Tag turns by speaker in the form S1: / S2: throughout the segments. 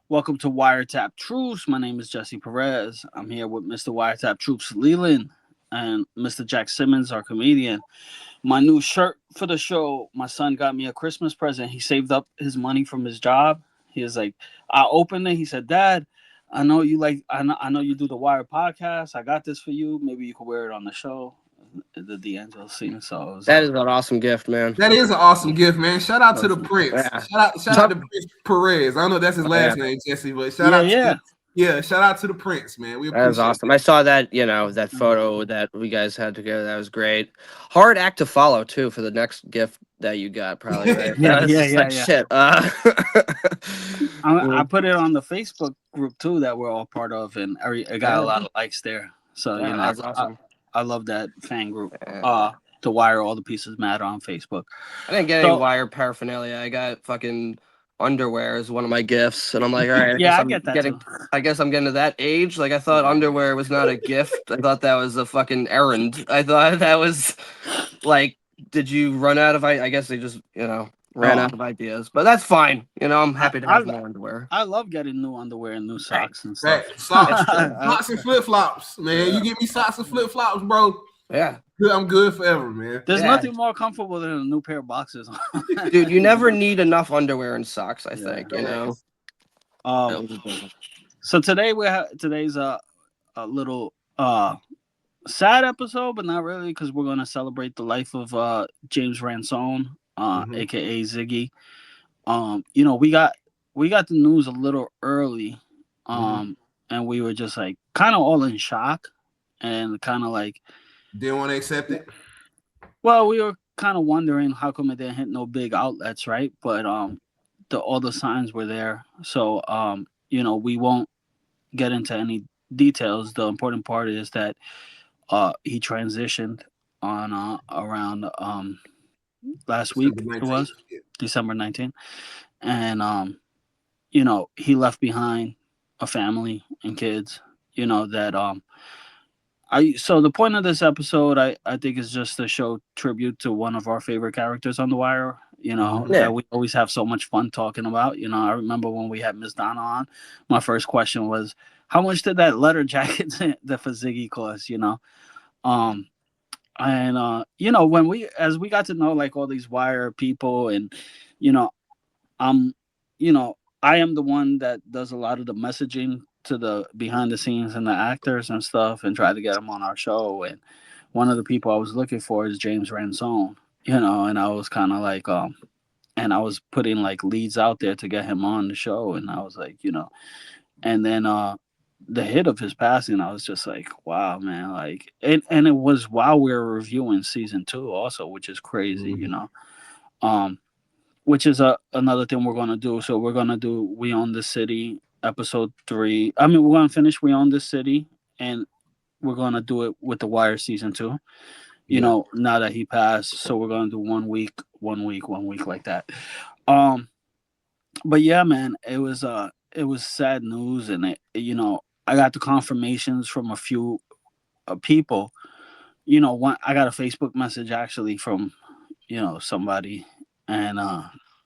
S1: Welcome to Wiretapped Troops. My name is Jesse Perez. I'm here with Mr. Wiretapped Troops Leland and Mr. Jack Simmons, our comedian. My new shirt for the show, my son got me a Christmas present. He saved up his money from his job. He was like, I opened it. He said, Dad, I know you do the Wire podcast. I got this for you. Maybe you could wear it on the show. The D'Angelo scene. So it was
S2: That
S1: like,
S2: is an awesome gift, man.
S3: That is an awesome gift, man. Shout out to the Prince.
S2: Yeah.
S3: Shout out to Prince Perez. I don't know if that's his
S2: Yeah,
S3: last name, Jesse, but
S1: yeah, yeah.
S3: shout out to the Prince, man. We
S2: that is
S3: appreciate
S2: awesome. I saw that, that photo that we guys had together. That was great. Hard act to follow too for the next gift that you got, probably, right?
S3: that.
S1: Yeah,
S2: That was
S1: yeah,
S2: just
S1: yeah,
S2: like
S1: yeah.
S2: shit.
S1: I put it on the Facebook group too that we're all part of, and it got a
S2: Yeah,
S1: lot of likes there. So
S2: yeah, that's awesome.
S1: I love that fan group.
S2: Yeah.
S1: The Wire, all the pieces matter on Facebook.
S2: I didn't get any
S1: So
S2: wire paraphernalia. I got fucking underwear as one of my gifts, and I'm like, all right,
S1: yeah, I get that too.
S2: I guess I'm getting to that age. Like, I thought underwear was not a gift. I thought that was a fucking errand. I thought that was like, did you run out of? I guess they just, ran
S1: Oh,
S2: out of ideas. But that's fine. I'm
S1: I,
S2: happy to
S1: I
S2: have more underwear.
S1: I love getting new underwear and new
S2: Right.
S1: socks and stuff.
S3: Right.
S2: It's
S3: Socks.
S2: true.
S3: Socks and flip flops, man. You give me socks and flip flops, bro.
S2: Yeah,
S3: I'm good forever, man.
S1: There's
S2: yeah,
S1: nothing more comfortable than a new pair of boxes.
S2: dude. You never need enough underwear and socks. I
S1: Yeah.
S2: think. That
S1: Um.
S2: was a big one.
S1: So today today's a little sad episode, but not really because we're gonna celebrate the life of James Ransone,
S3: Mhm.
S1: aka Ziggy. We got the news a little early,
S3: Mhm.
S1: and we were just like kind of all in shock and kind of like,
S3: Didn't want to accept it.
S1: well, we were kind of wondering how come it didn't hit no big outlets, right? But all the signs were there, so we won't get into any details. The important part is that he transitioned on around last
S3: December
S1: week. It
S3: 19th.
S1: was December 19th, and he left behind a family and kids. That I so the point of this episode, I think, is just to show tribute to one of our favorite characters on The Wire.
S3: Mhm.
S2: Yeah.
S1: That we always have so much fun talking about. I remember when we had Miss Donna on. My first question was, how much did that letter jacket that for Ziggy cost? Um, and when as we got to know like all these Wire people, and you know, I'm, I am the one that does a lot of the messaging to the behind the scenes and the actors and stuff, and try to get them on our show. And one of the people I was looking for is James Ransone. And I was kind of like, and I was putting like leads out there to get him on the show, and I was like, and then the hit of his passing, I was just like, wow, man. Like, and it was while we were reviewing season 2 also, which is crazy,
S3: Mhm.
S1: um which is another thing we're going to do. So we're going to do We Own This City episode 3. I mean, we're going to finish We Own This City, and we're going to do it with The Wire season 2,
S3: Yeah.
S1: now that he passed. So we're going to do 1 week, 1 week, 1 week, like that. um but yeah, man, it was sad news. And I got the confirmations from a few people. One, I got a Facebook message actually from somebody, and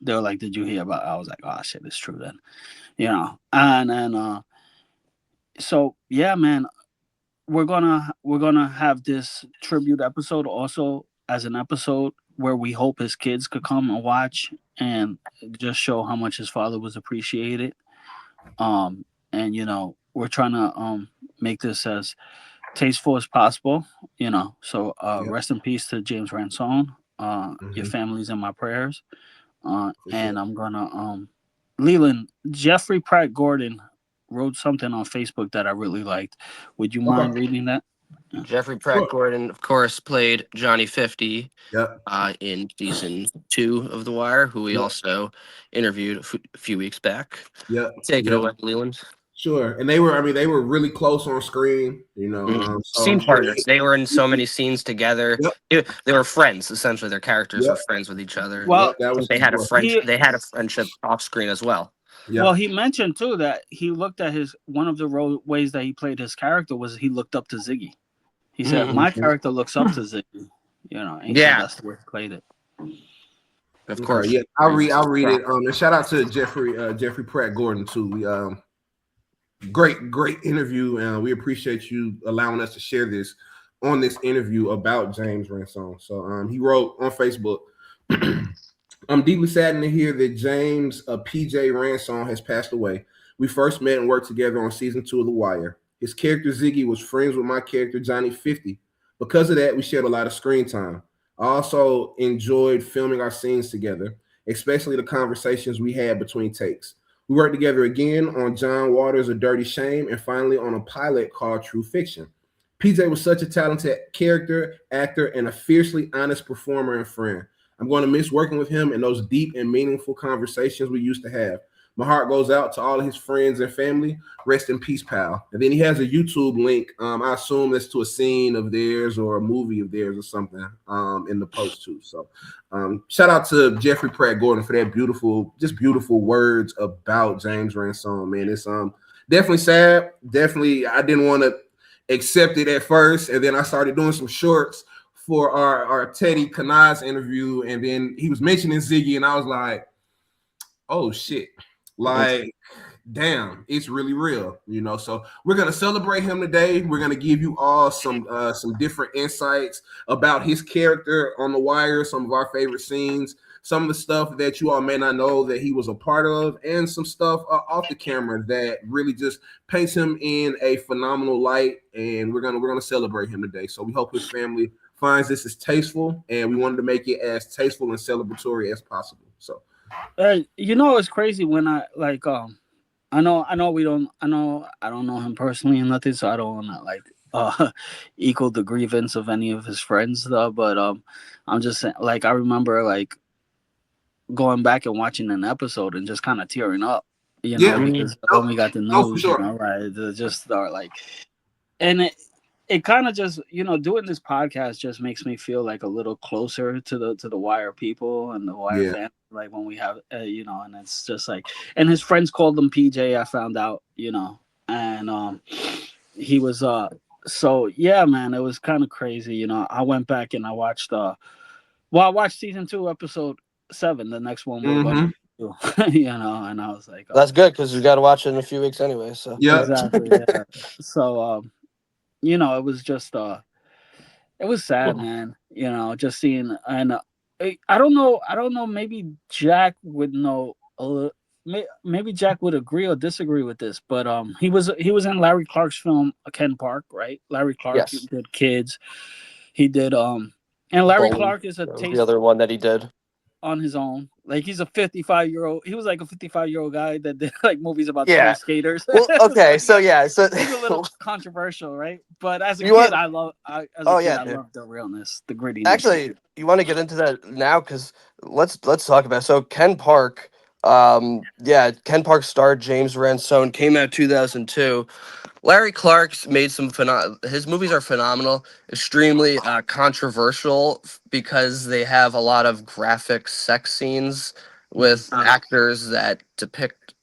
S1: they were like, "Did you hear about?" I was like, "Oh shit, it's true then." And then so yeah, man, we're gonna have this tribute episode also as an episode where we hope his kids could come and watch and just show how much his father was appreciated. And we're trying to make this as tasteful as possible. So
S3: Yep.
S1: rest in peace to James Ransone. Your
S3: Mhm.
S1: family's in my prayers.
S3: For sure.
S1: And I'm gonna Leland, Jeffrey Pratt Gordon wrote something on Facebook that I really liked. Would you
S3: Okay.
S1: mind reading that? Yeah.
S2: Jeffrey Pratt
S3: Sure.
S2: Gordon, of course, played Johnny 50
S3: Yep.
S2: in season 2 of The Wire, who we
S3: Yep.
S2: also interviewed a few weeks back.
S3: Yep.
S2: Take it
S3: Yep.
S2: away, Leland.
S3: Sure. And they were really close on screen, so I'm
S2: Scene
S3: sure
S2: partners. They were in so many scenes together.
S3: yep.
S2: They were friends. Essentially, their characters were
S3: Yep.
S2: friends with each other.
S3: Yep.
S1: Well,
S3: That was
S2: They
S3: key
S2: had a
S3: part.
S2: friendship.
S1: he
S2: They had a friendship off screen as well.
S1: well
S3: Yep.
S1: he mentioned too that he looked at his one of the ways that he played his character was he looked up to Ziggy. He said,
S2: Mhm.
S1: "My
S3: Mhm.
S1: character looks up to Ziggy," and he said
S2: Yeah,
S1: that's the way he played it.
S2: Of
S3: Okay,
S2: course.
S3: yeah, I'll read it. And shout out to Jeffrey Pratt Gordon too. We great interview, and we appreciate you allowing us to share this on this interview about James Ransone. So he wrote on Facebook. I'm deeply saddened to hear that James PJ Ransone has passed away. We first met and worked together on season 2 of The Wire. His character Ziggy was friends with my character Johnny 50. Because of that, we shared a lot of screen time. I also enjoyed filming our scenes together, especially the conversations we had between takes. We worked together again on John Waters' A Dirty Shame and finally on a pilot called True Fiction. PJ was such a talented character, actor, and a fiercely honest performer and friend. I'm going to miss working with him and those deep and meaningful conversations we used to have. My heart goes out to all of his friends and family. Rest in peace, pal. And then he has a YouTube link. I assume that's to a scene of theirs or a movie of theirs or something in the post too. So shout out to Jeffrey Pratt Gordon for that beautiful words about James Ransone, man. It's definitely sad. Definitely, I didn't want to accept it at first, and then I started doing some shorts for our Teddy Kanaz interview, and then he was mentioning Ziggy, and I was like, oh shit, like damn, it's really real. So we're gonna celebrate him today. We're gonna give you all some different insights about his character on The Wire, some of our favorite scenes, some of the stuff that you all may not know that he was a part of, and some stuff off the camera that really just paints him in a phenomenal light. And we're gonna celebrate him today. So we hope his family finds this as tasteful, and we wanted to make it as tasteful and celebratory as possible. So
S1: it's crazy when I like I know we don't I don't know him personally and nothing, so I don't want to like equal the grievance of any of his friends though. But I'm just saying, like, I remember like going back and watching an episode and just kind of tearing up,
S3: yeah,
S1: because
S3: no,
S1: when we got the
S3: no, for
S1: news,
S3: sure.
S1: right, to just start like, and it kind of just doing this podcast just makes me feel like a little closer to the Wire people and the Wire
S3: Yeah.
S1: family. Like when we have, and it's just like, and his friends called him PJ. I found out, and he was so yeah, man, it was kind of crazy. I went back and I watched I watched season 2, episode 7. The next one we're going
S3: Mm-hmm.
S1: to do, and I was like,
S2: That's good because we got to watch it in a few weeks anyway. So
S3: Yep.
S1: exactly, yeah. So it was just it was sad, man. Just seeing, and I don't know. Maybe Jack would know. Maybe Jack would agree or disagree with this, but he was in Larry Clark's film Ken Park, right? Larry Clark
S2: yes,
S1: did Kids. He did and Larry
S2: Bowling.
S1: Clark is a
S2: That was the
S1: taste
S2: other one that he did.
S1: on his own. Like he's a 55-year-old. He was like a 55-year-old guy that did like movies about
S2: Yeah.
S1: space skaters.
S2: Well,
S1: So
S2: okay. So yeah. So
S1: he's a little controversial, right? But as a
S2: you
S1: kid,
S2: want?
S1: as a
S2: Oh
S1: kid,
S2: yeah,
S1: I
S2: dude.
S1: loved the realness, the grittiness.
S2: Actually, you want to get into that now because let's talk about it. So Ken Park. Yeah, Ken Park starred James Ransone. Came out 2002. Larry Clark's made some his movies are phenomenal, extremely controversial because they have a lot of graphic sex scenes
S1: Mhm.
S2: with actors that depict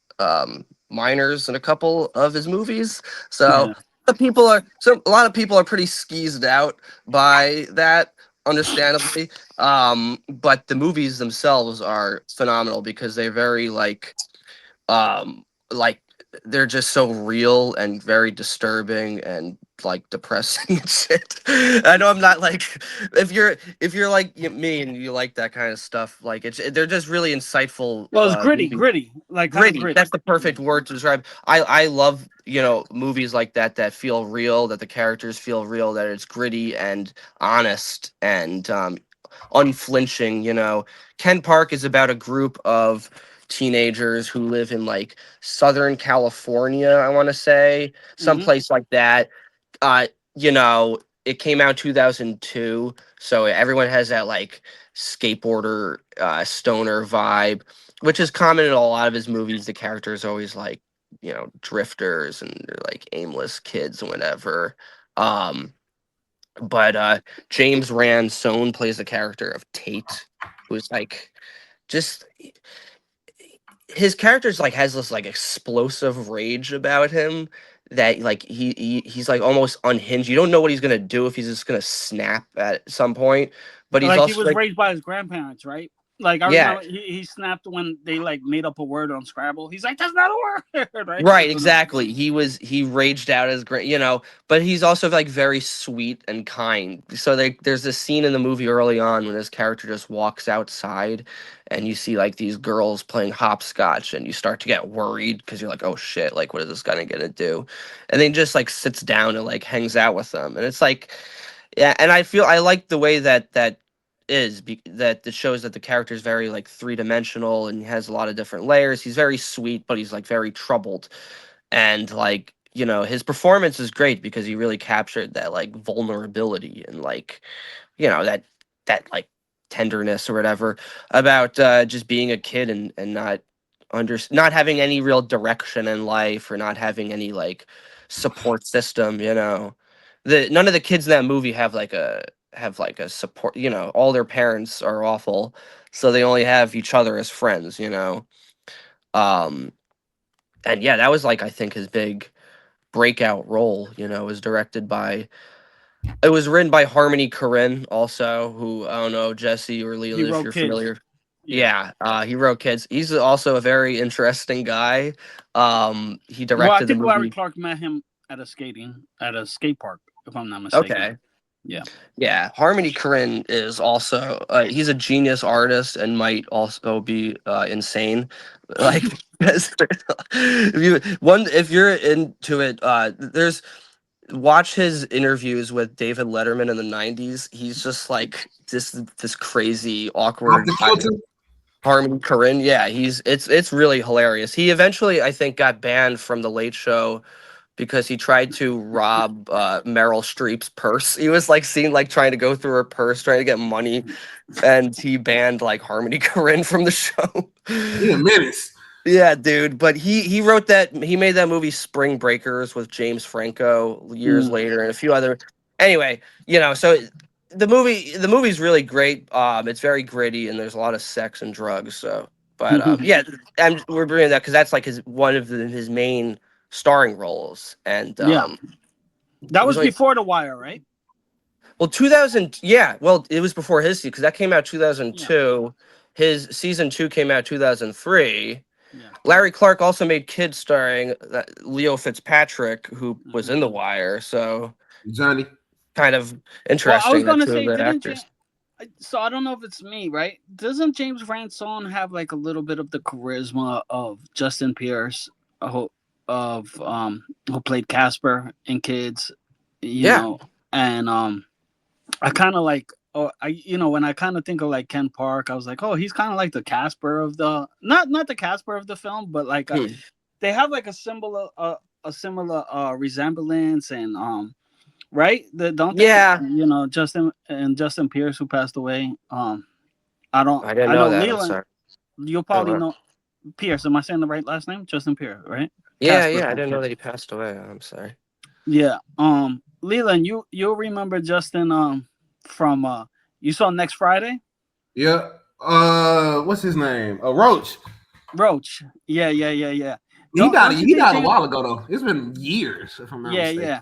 S2: minors in a couple of his movies. So
S1: Yeah.
S2: a lot of people are pretty skeezed out by that, understandably. But the movies themselves are phenomenal because they're very um like they're just so real and very disturbing and like depressing and shit. I know I'm not like if you're like me and you like that kind of stuff, like they're just really insightful
S1: Well, it's gritty,
S2: movies.
S1: gritty, like kind of
S2: Gritty,
S1: gritty.
S2: that's the perfect word to describe. I love movies like that feel real, that the characters feel real, that it's gritty and honest and unflinching. Ken Park is about a group of teenagers who live in like Southern California, I want to say,
S1: Hmm.
S2: someplace like that. uh it came out 2002, so everyone has that like skateboarder stoner vibe, which is common in a lot of his movies. The characters are always like drifters and they're like aimless kids and whatever. um but James Ransone plays the character of Tate, who's like just his character's like has this like explosive rage about him that like he's like almost unhinged. You don't know what he's gonna do, if he's just gonna snap at some point. But he's
S1: Like he
S2: also
S1: was
S2: like
S1: raised by his grandparents, right? Like I
S2: Yeah,
S1: remember he snapped when they like made up a word on Scrabble. He's like, "That's not a word," right?
S2: right, exactly. He raged out as great, but he's also like very sweet and kind. So there's this scene in the movie early on when his character just walks outside and you see like these girls playing hopscotch and you start to get worried because you're like, "Oh shit, like what is this guy gonna do?" And then he just like sits down and like hangs out with them. And it's like yeah, and I like the way that it shows that the character is very like three-dimensional and he has a lot of different layers. He's very sweet, but he's like very troubled, and like his performance is great because he really captured that like vulnerability and like that like tenderness or whatever about just being a kid and not having any real direction in life or not having any like support system. The none of the kids in that movie have like a support. All their parents are awful, so they only have each other as friends. um and yeah, that was like I think his big breakout role. Was directed by it was written by Harmony Korine, also, who I don't know, Jesse or
S1: He
S2: Leland, if
S1: wrote
S2: you're
S1: Kids.
S2: familiar.
S1: Yeah.
S2: Yeah, he wrote Kids. He's also a very interesting guy. He
S1: Well, I
S2: directed the
S1: think Larry
S2: movie.
S1: Clark met him at a skate park, if I'm not mistaken.
S2: Okay.
S1: Yeah.
S2: Yeah, Harmony Korine is also he's a genius artist and might also be insane. Like because if you're into it, there's watch his interviews with David Letterman in the 90s. He's just like this crazy
S3: Off
S2: awkward
S3: the
S2: guy.
S3: filter.
S2: Harmony Korine, yeah, it's really hilarious. He eventually I think got banned from the Late Show because he tried to rob Meryl Streep's purse. He was like seen like trying to go through her purse, trying to get money, and he banned like Harmony Korine from the show.
S3: He a menace.
S2: Yeah, dude. But he made that movie Spring Breakers with James Franco years
S1: Mm.
S2: later and a few other. Anyway, so the movie's really great. It's very gritty and there's a lot of sex and drugs. So, but yeah, we're bringing that because that's like one of his main starring roles, and
S1: Yeah.
S2: it
S1: That
S2: was
S1: was
S2: only
S1: before The Wire, right?
S2: 2000. Yeah, well, it was before his season because that came out
S1: Yeah.
S2: 2002. His season 2 came out 2003.
S1: Yeah.
S2: Larry Clark also made Kids starring Leo Fitzpatrick, who was
S1: Hmm.
S2: in The Wire. So
S3: Johnny.
S2: kind of
S1: Well, I was
S2: interesting that
S1: gonna
S2: two of
S1: say,
S2: the
S1: didn't James?
S2: actors.
S1: So I don't know if it's me, right? Doesn't James Ransone have like a little bit of the charisma of Justin Pierce, who of who played Casper in Kids, you
S2: Yeah,
S1: know, and I kind of like. Oh, when I kind of think of like Ken Park, I was like, oh, he's kind of like the Casper of the not the Casper of the film, but like
S2: hmm.
S1: they have like a similar resemblance and right? Don't they?
S2: Yeah.
S1: Justin Pierce who passed away. I don't.
S2: I didn't
S1: I
S2: know
S1: know
S2: that. I'm
S1: Leland.
S2: sorry.
S1: You'll
S2: Oh,
S1: probably
S2: wow.
S1: know Pierce. Am I saying the right last name? Justin Pierce, right?
S2: Yeah,
S1: Casper
S2: yeah. I
S1: from
S2: didn't know
S1: Kids.
S2: that he passed away. I'm sorry.
S1: Yeah. Leland, you'll remember Justin from you saw Next Friday.
S3: Yeah. What's his name? Roach.
S1: Roach. Yeah, yeah, yeah, yeah.
S3: He died.
S1: Don't you
S3: He
S1: think
S3: died a
S1: James?
S3: while ago though. It's been years, if I'm not
S1: Yeah,
S3: mistaken.
S1: yeah.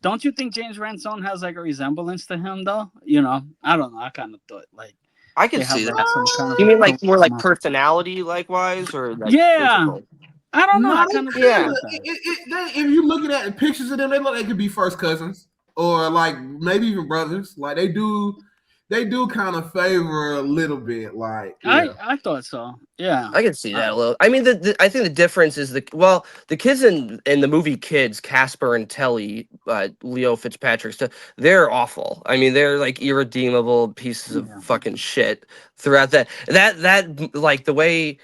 S1: Don't you think James Ransone has like a resemblance to him though? I don't know. I kind of thought like
S2: I
S1: they
S2: could
S1: have
S2: see
S1: like
S2: that.
S1: some kind of
S2: You
S1: a
S2: mean like more like
S1: charisma.
S2: personality, likewise, or like
S1: Yeah,
S2: physical?
S1: I don't know.
S3: No,
S1: I
S3: they
S1: kind of
S3: kind
S1: thought
S3: of.
S2: Yeah.
S1: like that.
S3: If you looking at pictures of them, they look like they could be first cousins or like maybe even brothers. Like they do kind of favor a little bit. Like yeah,
S1: I thought so. Yeah.
S2: I can see
S1: I,
S2: that a little. I mean, I think the difference is the kids in the movie Kids, Casper and Telly, Leo Fitzpatrick, stuff. They're awful. I mean, they're like irredeemable pieces of
S1: yeah.
S2: fucking shit throughout that like the way.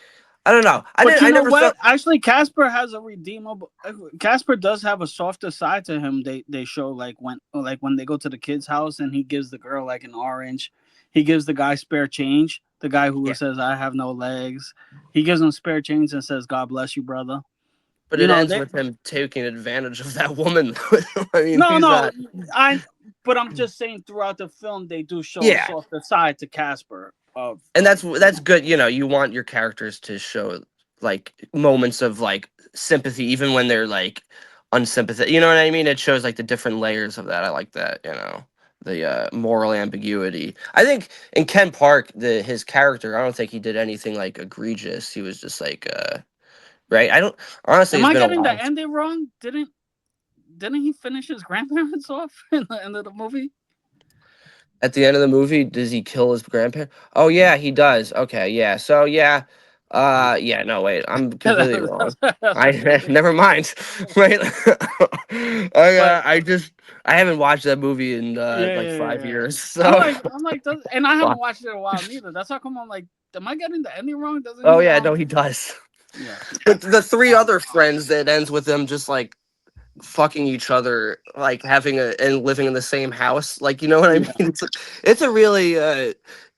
S2: I don't know.
S1: But you
S2: I
S1: know
S2: never saw.
S1: what? Actually, Casper has a redeemable. Casper does have a softer side to him. They show like when they go to the kid's house and he gives the girl like an orange. He gives the guy spare change. The guy who
S2: Yeah,
S1: says I have no legs. He gives him spare change and says God bless you, brother.
S2: but
S1: You
S2: it
S1: know
S2: ends
S1: they
S2: with him taking advantage of that woman. I mean,
S1: no
S2: he's
S1: no
S2: not.
S1: I. But I'm just saying throughout the film they do show a
S2: Yeah,
S1: softer side to Casper
S2: and
S1: of
S2: that's good. You want your characters to show like moments of like sympathy even when they're like unsympathetic. You know what I mean? It shows like the different layers of that. I like that. the moral ambiguity. I think in Ken Park, his character, I don't think he did anything like egregious. He was just like right. I don't honestly.
S1: Am
S2: It's
S1: I
S2: been a
S1: getting the
S2: while.
S1: ending wrong? Didn't he finish his grandparents off in the end of the movie?
S2: At the end of the movie, does he kill his grandparent? Oh yeah, he does. Okay, yeah. So yeah, yeah. No, wait, I'm completely wrong.
S1: That's
S2: I
S1: what I think.
S2: never mind. Right?
S1: But
S2: I haven't watched that movie in
S1: yeah,
S2: like
S1: yeah, yeah,
S2: 5 years.
S1: I'm
S2: So
S1: like, and I haven't
S2: fuck.
S1: watched it in a while neither. That's how come I'm like, am I getting the ending wrong? Doesn't
S2: Oh
S1: he?
S2: yeah, no, he does.
S1: Yeah.
S2: But the three
S1: Um,
S2: other friends that ends with them just like fucking each other, like having a and living in the same house, like you know what I mean.
S1: yeah.
S2: It's a really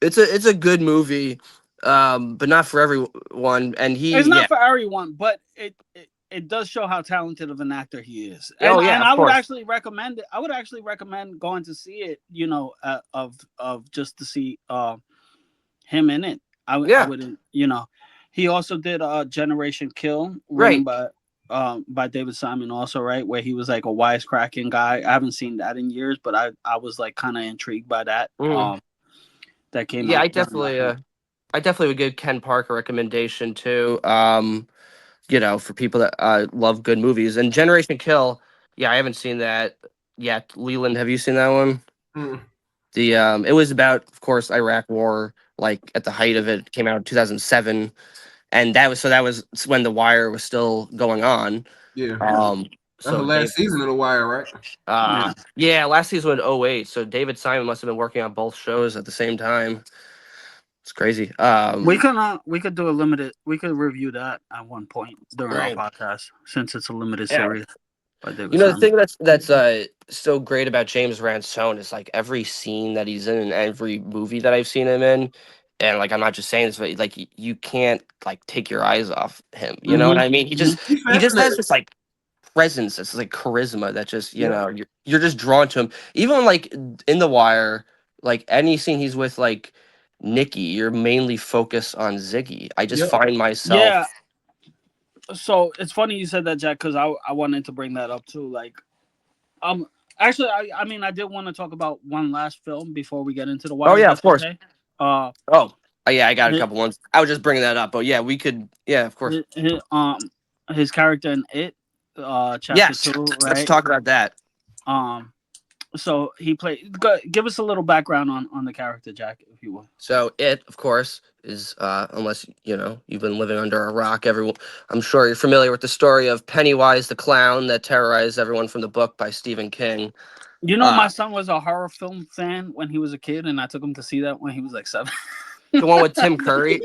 S2: it's a good movie, but not for everyone. And
S1: It's
S2: he, yeah.
S1: not for everyone, but it does show how talented of an actor he is,
S2: Oh yeah,
S1: and
S2: of
S1: I would
S2: course.
S1: actually recommend it. I would actually recommend going to see it. You know, of just to see him in it. I
S2: Yeah,
S1: wouldn't. You know, he also did Generation Kill, written
S2: right.
S1: by David Simon, also right, where he was like a wisecracking guy. I haven't seen that in years, but I was like kind of intrigued by that.
S2: Mm.
S1: That came
S2: Yeah,
S1: out during that time.
S2: I definitely would give Ken Park a recommendation too. You know, for people that love good movies. And Generation Kill, yeah, I haven't seen that yet. Leland, have you seen that one?
S3: Mm,
S2: The it was about, of course, Iraq War, like at the height of it, came out in 2007, and that was when The Wire was still going on.
S3: yeah, that's the
S2: So
S3: last
S2: Dave,
S3: season of The Wire, right?
S1: Yeah.
S2: yeah, last season was '08. So David Simon must have been working on both shows at the same time. It's crazy.
S1: We could do a limited. We could review that at one point during our
S2: Right.
S1: podcast, since it's a limited
S2: Yeah.
S1: series by
S2: You
S1: David
S2: know the
S1: Simon.
S2: thing that's so great about James Ransone is like every scene that he's in and every movie that I've seen him in, and like I'm not just saying this, but like you can't like take your eyes off him. You know what I mean?
S1: Hmm.
S3: He's
S2: He just has
S3: fascinating.
S2: this like presence, this like charisma that just you
S3: Yeah,
S2: know you're just drawn to him. Even like in The Wire, like any scene he's with like Nikki, you're mainly focused on Ziggy. I just
S3: yep.
S2: find myself.
S1: Yeah. So it's funny you said that, Jack, because I wanted to bring that up too. Like, um, actually, I mean, I did want to talk about one last film before we get into the
S2: Oh
S1: wire. If
S2: yeah, of
S1: that's
S2: course.
S1: okay. Uh,
S2: Oh, yeah, I got a
S1: his,
S2: couple ones. I was just bringing that up, but yeah, we could. Yeah, of course.
S1: his character in It, chapter
S2: Yes,
S1: two,
S2: let's
S1: right?
S2: talk about that.
S1: Um, so he played. Give us a little background on the character, Jack, if you will.
S2: So it, of course, is unless you know you've been living under a rock. Everyone, I'm sure you're familiar with the story of Pennywise the clown that terrorized everyone from the book by Stephen King.
S1: You know,
S2: Uh,
S1: my son was a horror film fan when he was a kid, and I took him to see that when he was like 7.
S2: the one with Tim Curry.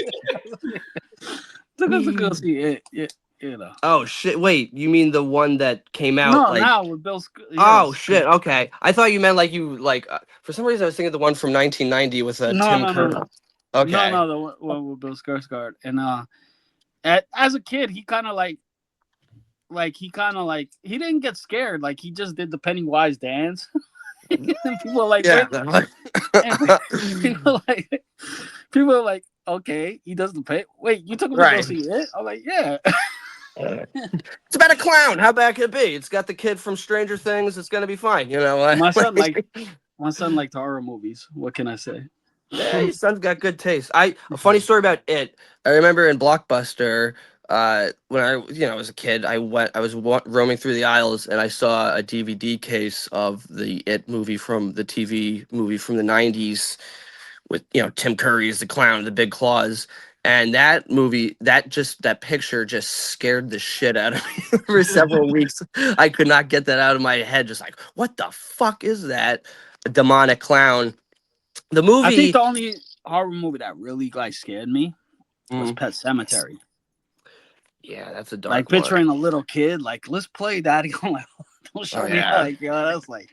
S1: Took us to go see it. Yeah, you know.
S2: Oh shit! Wait, you mean the one that came out
S1: No,
S2: like?
S1: now with Bill.
S2: Oh
S1: Yes.
S2: shit! Okay, I thought you meant like you like. For some reason, I was thinking the one from 1990 with
S1: No,
S2: Tim
S1: no, no,
S2: Curry.
S1: no,
S2: Okay.
S1: no. The one with Bill Skarsgård, and as a kid, he kind of like he didn't get scared. Like he just did the Pennywise dance, and people are like,
S2: Yeah.
S1: wait, and people like people are like, okay, he does the pay. Wait, you took him to go
S2: Right.
S1: see it? I'm like, yeah.
S2: It's about a clown. How bad could it be? It's got the kid from Stranger Things. It's gonna be fine. You know.
S1: my son like my son liked horror movies. What can I say?
S2: Yeah, your son's got good taste. A funny story about it. I remember in Blockbuster, when I was a kid, I was roaming through the aisles and I saw a DVD case of the It movie from the TV movie from the '90s with Tim Curry as the clown, the big claws. And that movie, that picture just scared the shit out of me for several weeks. I could not get that out of my head. Just like, what the fuck is that? A demonic clown. The
S1: I think
S2: movie.
S1: the only horror movie that really like scared me was
S2: Mm,
S1: Pet Cemetery.
S2: yeah, that's a
S1: Like
S2: dark one.
S1: picturing a little kid, like let's play, Daddy. I'm like, don't
S2: Oh
S1: show me that.
S2: yeah.
S1: Like, yo, that's like,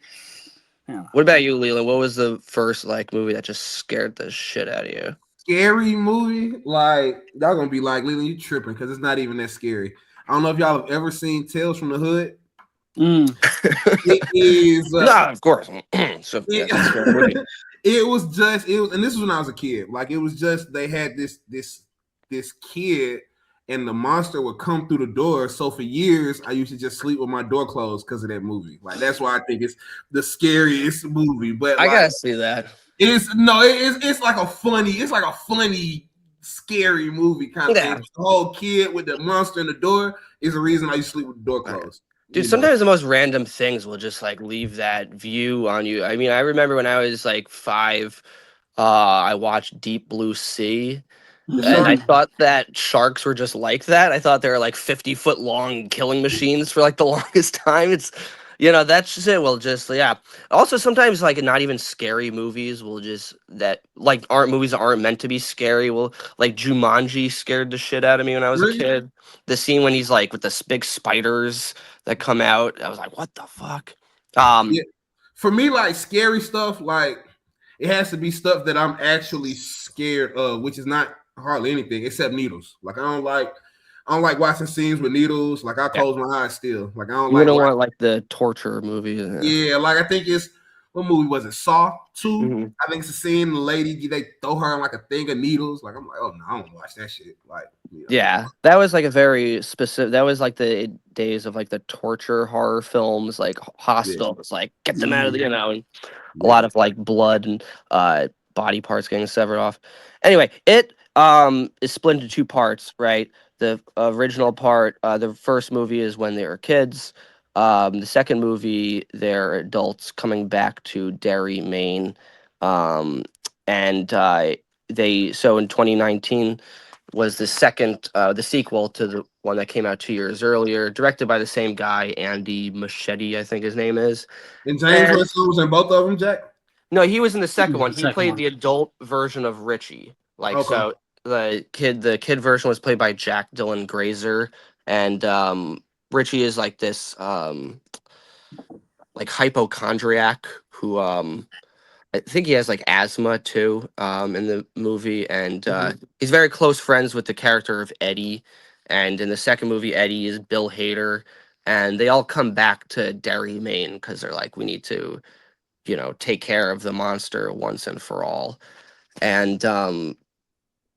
S1: yeah.
S2: What about you, Leland? What was the first like movie that just scared the shit out of you?
S3: Scary movie. Like y'all gonna be like, Leland, you tripping because it's not even that scary. I don't know if y'all have ever seen Tales from the Hood.
S1: Mm.
S3: It is.
S2: No, of course. So yeah, that's a scary movie.
S3: It, it was, and this was when I was a kid. Like it was just they had this kid, and the monster would come through the door. So for years, I used to just sleep with my door closed because of that movie. Like that's why I think it's the scariest movie. But
S2: I
S3: like
S2: gotta see that.
S3: it's like a funny, scary movie kind of thing.
S2: Yeah.
S3: The whole kid with the monster in the door is the reason I used to sleep with the door closed.
S2: Dude,
S3: You know.
S2: sometimes the most random things will just like leave that view on you. I mean, I remember when I was like 5, I watched Deep Blue Sea,
S3: The
S2: and I
S3: shark.
S2: thought that sharks were just like that. I thought they were like 50-foot long killing machines for like the longest time. It's, that's just it. Well, just, yeah. Also, sometimes like not even scary movies will just, that like aren't movies that aren't meant to be scary. Will, like Jumanji scared the shit out of me when I was a
S3: Really?
S2: kid. The scene when he's like with the big spiders that come out, I was like, what the fuck?
S3: Yeah. For me, like scary stuff, like it has to be stuff that I'm actually scared of, which is not hardly anything except needles. Like I don't like watching scenes with needles. Like I
S2: Yeah.
S3: close my eyes still. Like I don't
S2: You
S3: like
S2: wouldn't
S3: watching.
S2: want like the torture movie. Yeah.
S3: Yeah, like I think it's what movie was it? Saw 2.
S2: Mhm.
S3: I think it's a scene the lady they throw her in like a thing of needles. Like I'm like, oh no, I don't watch that shit. Like,
S2: Yeah, that was like a very specific. That was like the days of like the torture horror films, like
S3: yeah,
S2: Hostel. It's like get them out of the, and a
S3: yeah.
S2: lot of like blood and body parts getting severed off. Anyway, it is split into 2 parts, right? The original part, the first movie is when they were kids. The second movie, they're adults coming back to Derry, Maine, um, and they so in 2019 was the second, the sequel to the one that came out 2 years earlier, directed by the same guy, Andy Machete, I think his name is.
S3: And James
S2: And
S3: Ransone was in both of them, Jack.
S2: no, he was in the second one.
S1: The
S2: He
S1: second
S2: played
S1: one.
S2: the adult version of Richie. Like
S3: Okay.
S2: so, the kid version was played by Jack Dylan Grazer, and Richie is like this like hypochondriac who I think he has like asthma too, in the movie, and he's very close friends with the character of Eddie. And in the second movie, Eddie is Bill Hader, and they all come back to Derry, Maine, because they're like, we need to, take care of the monster once and for all. And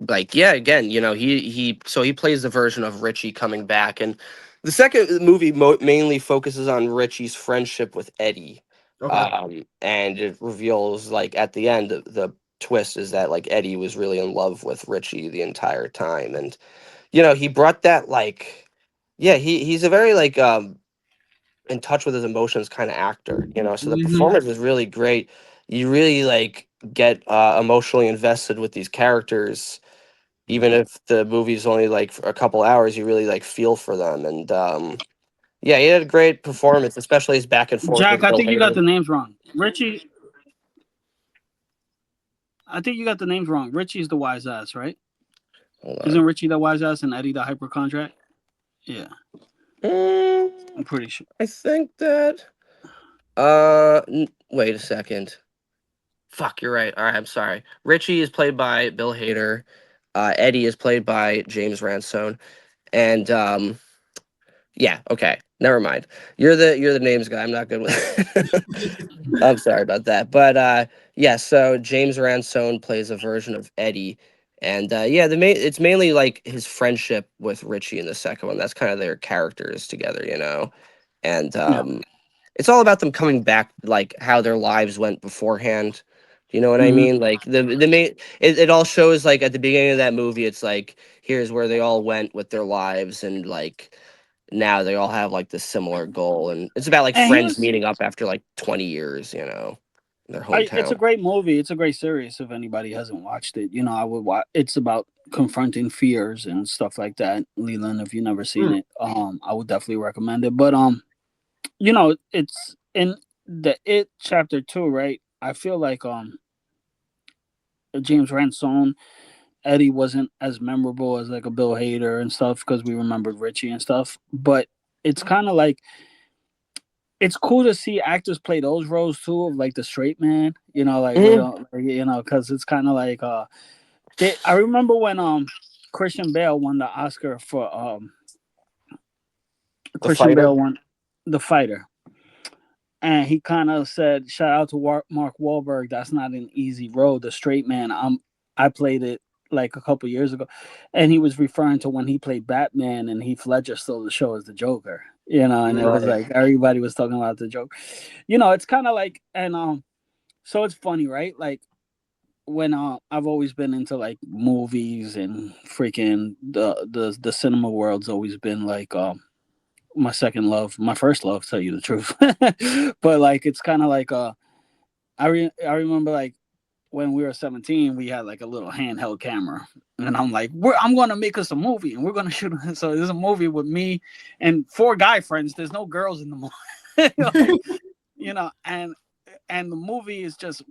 S2: like, yeah, again, he plays the version of Richie coming back, and the second movie mainly focuses on Richie's friendship with Eddie,
S3: Okay.
S2: and it reveals like at the end the twist is that like Eddie was really in love with Richie the entire time, and he brought that like, yeah, he's a very like in touch with his emotions kind of actor, so the
S3: Hmm.
S2: performance is really great. You really like get emotionally invested with these characters, even
S3: Yeah.
S2: if the movie's only like for a couple hours. You really like feel for them, and yeah, he had a great performance, especially his back and forth
S1: Jack,
S2: with
S1: I
S2: Bill
S1: think you got
S2: Hader.
S1: the names wrong. Richie, I think you got the names wrong. Richie's the wise ass, right?
S2: Hold
S1: Isn't
S2: on.
S1: Richie the wise ass and Eddie the hypochondriac? Yeah,
S2: Mm,
S1: I'm pretty sure.
S2: I think that. Wait a second. Fuck, you're right. All right, I'm sorry. Richie is played by Bill Hader. Eddie is played by James Ransone, and yeah, okay, never mind. You're the names guy. I'm not good with. I'm sorry about that, but yeah. So James Ransone plays a version of Eddie, and yeah, it's mainly like his friendship with Richie in the second one. That's kind of their characters together, and
S1: Yeah.
S2: it's all about them coming back, like how their lives went beforehand. You know what I
S1: Hmm.
S2: mean? Like the main, it all shows like at the beginning of that movie, it's like here's where they all went with their lives, and like now they all have like this similar goal, and it's about like
S1: And
S2: friends
S1: here's,
S2: meeting up after like 20 years, in their
S1: it's a
S2: hometown.
S1: great movie. It's a great series. If anybody hasn't watched it, I would watch. It's about confronting fears and stuff like that. Leland, if you've never seen
S3: Mm.
S1: it, I would definitely recommend it. But it's in the It chapter 2, right? I feel like James Ransone Eddie wasn't as memorable as like a Bill Hader and stuff because we remembered Richie and stuff. But it's kind of like it's cool to see actors play those roles too of like the straight man, like we
S2: Mhm.
S1: don't, because it's kind of like I remember when Christian Bale won the Oscar for
S2: The
S1: Christian
S2: fighter.
S1: Bale won the fighter, and he kind of said, "Shout out to Mark Wahlberg. That's not an easy role. The straight man. I played it like a couple years ago, and he was referring to when he played Batman and Heath Ledger stole the show as the Joker. And it was
S2: Right.
S1: like everybody was talking about the Joker. It's kind of like, and so it's funny, right? Like when I've always been into like movies and freaking the cinema world's always been like my second love, my first love, to tell you the truth. But like it's kind of like I remember like when we were 17, we had like a little handheld camera, and I'm like, I'm gonna make us a movie, and we're gonna shoot. So there's a movie with me and four guy friends. There's no girls in the movie, like, and the movie is just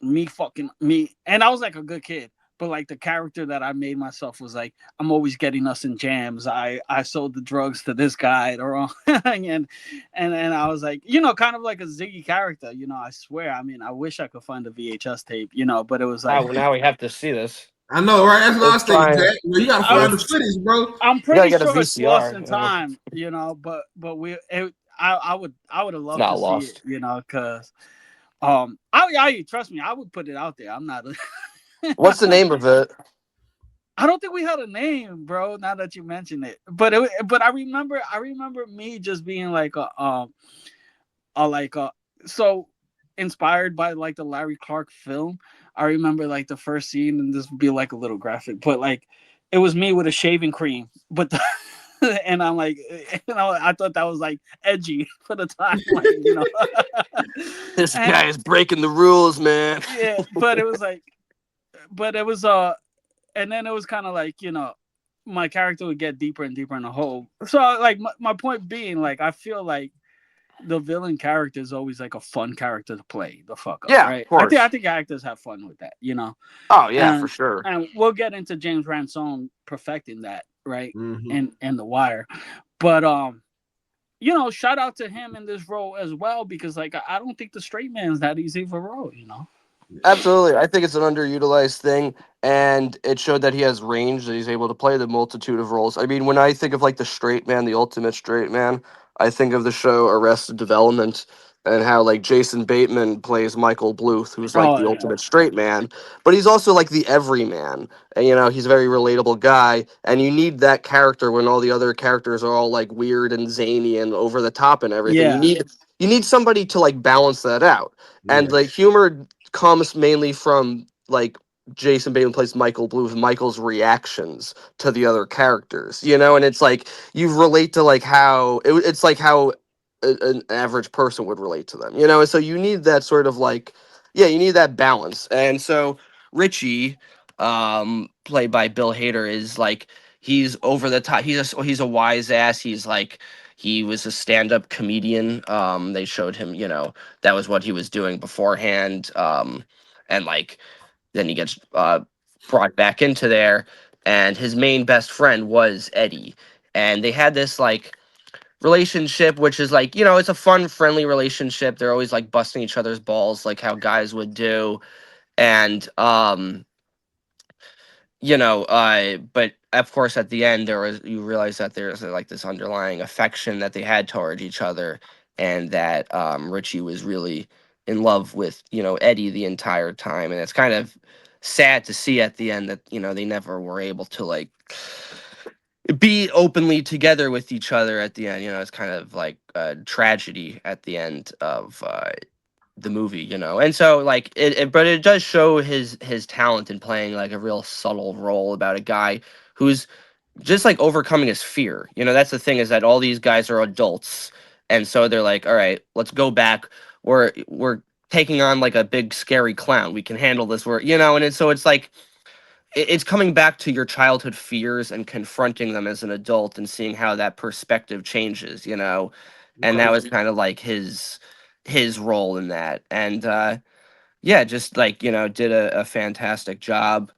S1: me fucking me. And I was like a good kid, but like the character that I made myself was like, I'm always getting us in jams. I sold the drugs to this guy or and I was like, kind of like a Ziggy character. I swear, I mean, I wish I could find a VHS tape, but it was like,
S2: Wow, now we have to see this.
S3: I know, right? That's what I was
S2: Let's
S3: thinking,
S2: try.
S3: Jack. Well, you gotta
S1: I
S3: find
S1: was
S3: the footage, bro.
S1: I'm
S2: We gotta
S1: pretty
S2: get a
S1: sure it's lost
S2: VCR.
S1: in
S2: You know?
S1: time, but I would have
S2: It's
S1: loved
S2: not
S1: to see it,
S2: lost.
S1: because I trust me, I would put it out there. I'm not.
S2: What's the name of it?
S1: I don't think we had a name, bro. Now that you mention it, but I remember me just being like like so inspired by like the Larry Clark film. I remember like the first scene, and this would be like a little graphic, but like it was me with a shaving cream, but and I'm like, I thought that was like edgy for the time, like
S2: This
S1: and
S2: guy is breaking the rules, man.
S1: yeah, but it was like, but it was and then it was kind of like my character would get deeper and deeper in the hole. So like my point being, like, I feel like the villain character is always like a fun character to play the fuck up,
S2: Yeah, of
S1: right? I
S2: course.
S1: think actors have fun with that.
S2: Oh yeah, for
S1: and
S2: sure.
S1: and we'll get into James Ransone perfecting that, right?
S3: Hmm.
S1: And The Wire. But shout out to him in this role as well, because like I don't think the straight man's that easy of a role.
S2: Absolutely. I think it's an underutilized thing, and it showed that he has range, that he's able to play the multitude of roles. I mean, when I think of like the straight man, the ultimate straight man, I think of the show Arrested Development and how like Jason Bateman plays Michael Bluth, who's like
S1: Oh
S2: the
S1: yeah.
S2: ultimate straight man, but he's also like the everyman. And he's a very relatable guy, and you need that character when all the other characters are all like weird and zany and over the top and everything. You
S1: Yeah.
S2: need you need somebody to like balance that out. And
S3: Yeah.
S2: the humor comes mainly from like Jason Bateman plays Michael Bluth, Michael's reactions to the other characters, and it's like you relate to like how it's like how an average person would relate to them, and so you need that sort of like, yeah, you need that balance. And so Richie, played by Bill Hader, is like he's over the top. He's a wise ass. He's like he was a stand-up comedian. They showed him, that was what he was doing beforehand. And like then he gets brought back into there, and his main best friend was Eddie, and they had this like relationship, which is like, it's a fun, friendly relationship. They're always like busting each other's balls, like how guys would do, and but of course at the end you realize that there's like this underlying affection that they had toward each other, and that Richie was really in love with Eddie the entire time, and it's kind of sad to see at the end that they never were able to like be openly together with each other at the end. It's kind of like a tragedy at the end of the movie, and so like but it does show his talent in playing like a real subtle role about a guy who's just like overcoming his fear. That's the thing, is that all these guys are adults, and so they're like, all right, let's go back. We're taking on like a big scary clown. We can handle this. And so it's like it's coming back to your childhood fears and confronting them as an adult and seeing how that perspective changes. And
S3: Okay.
S2: that was kind of like his role in that. And yeah, just like did a fantastic job.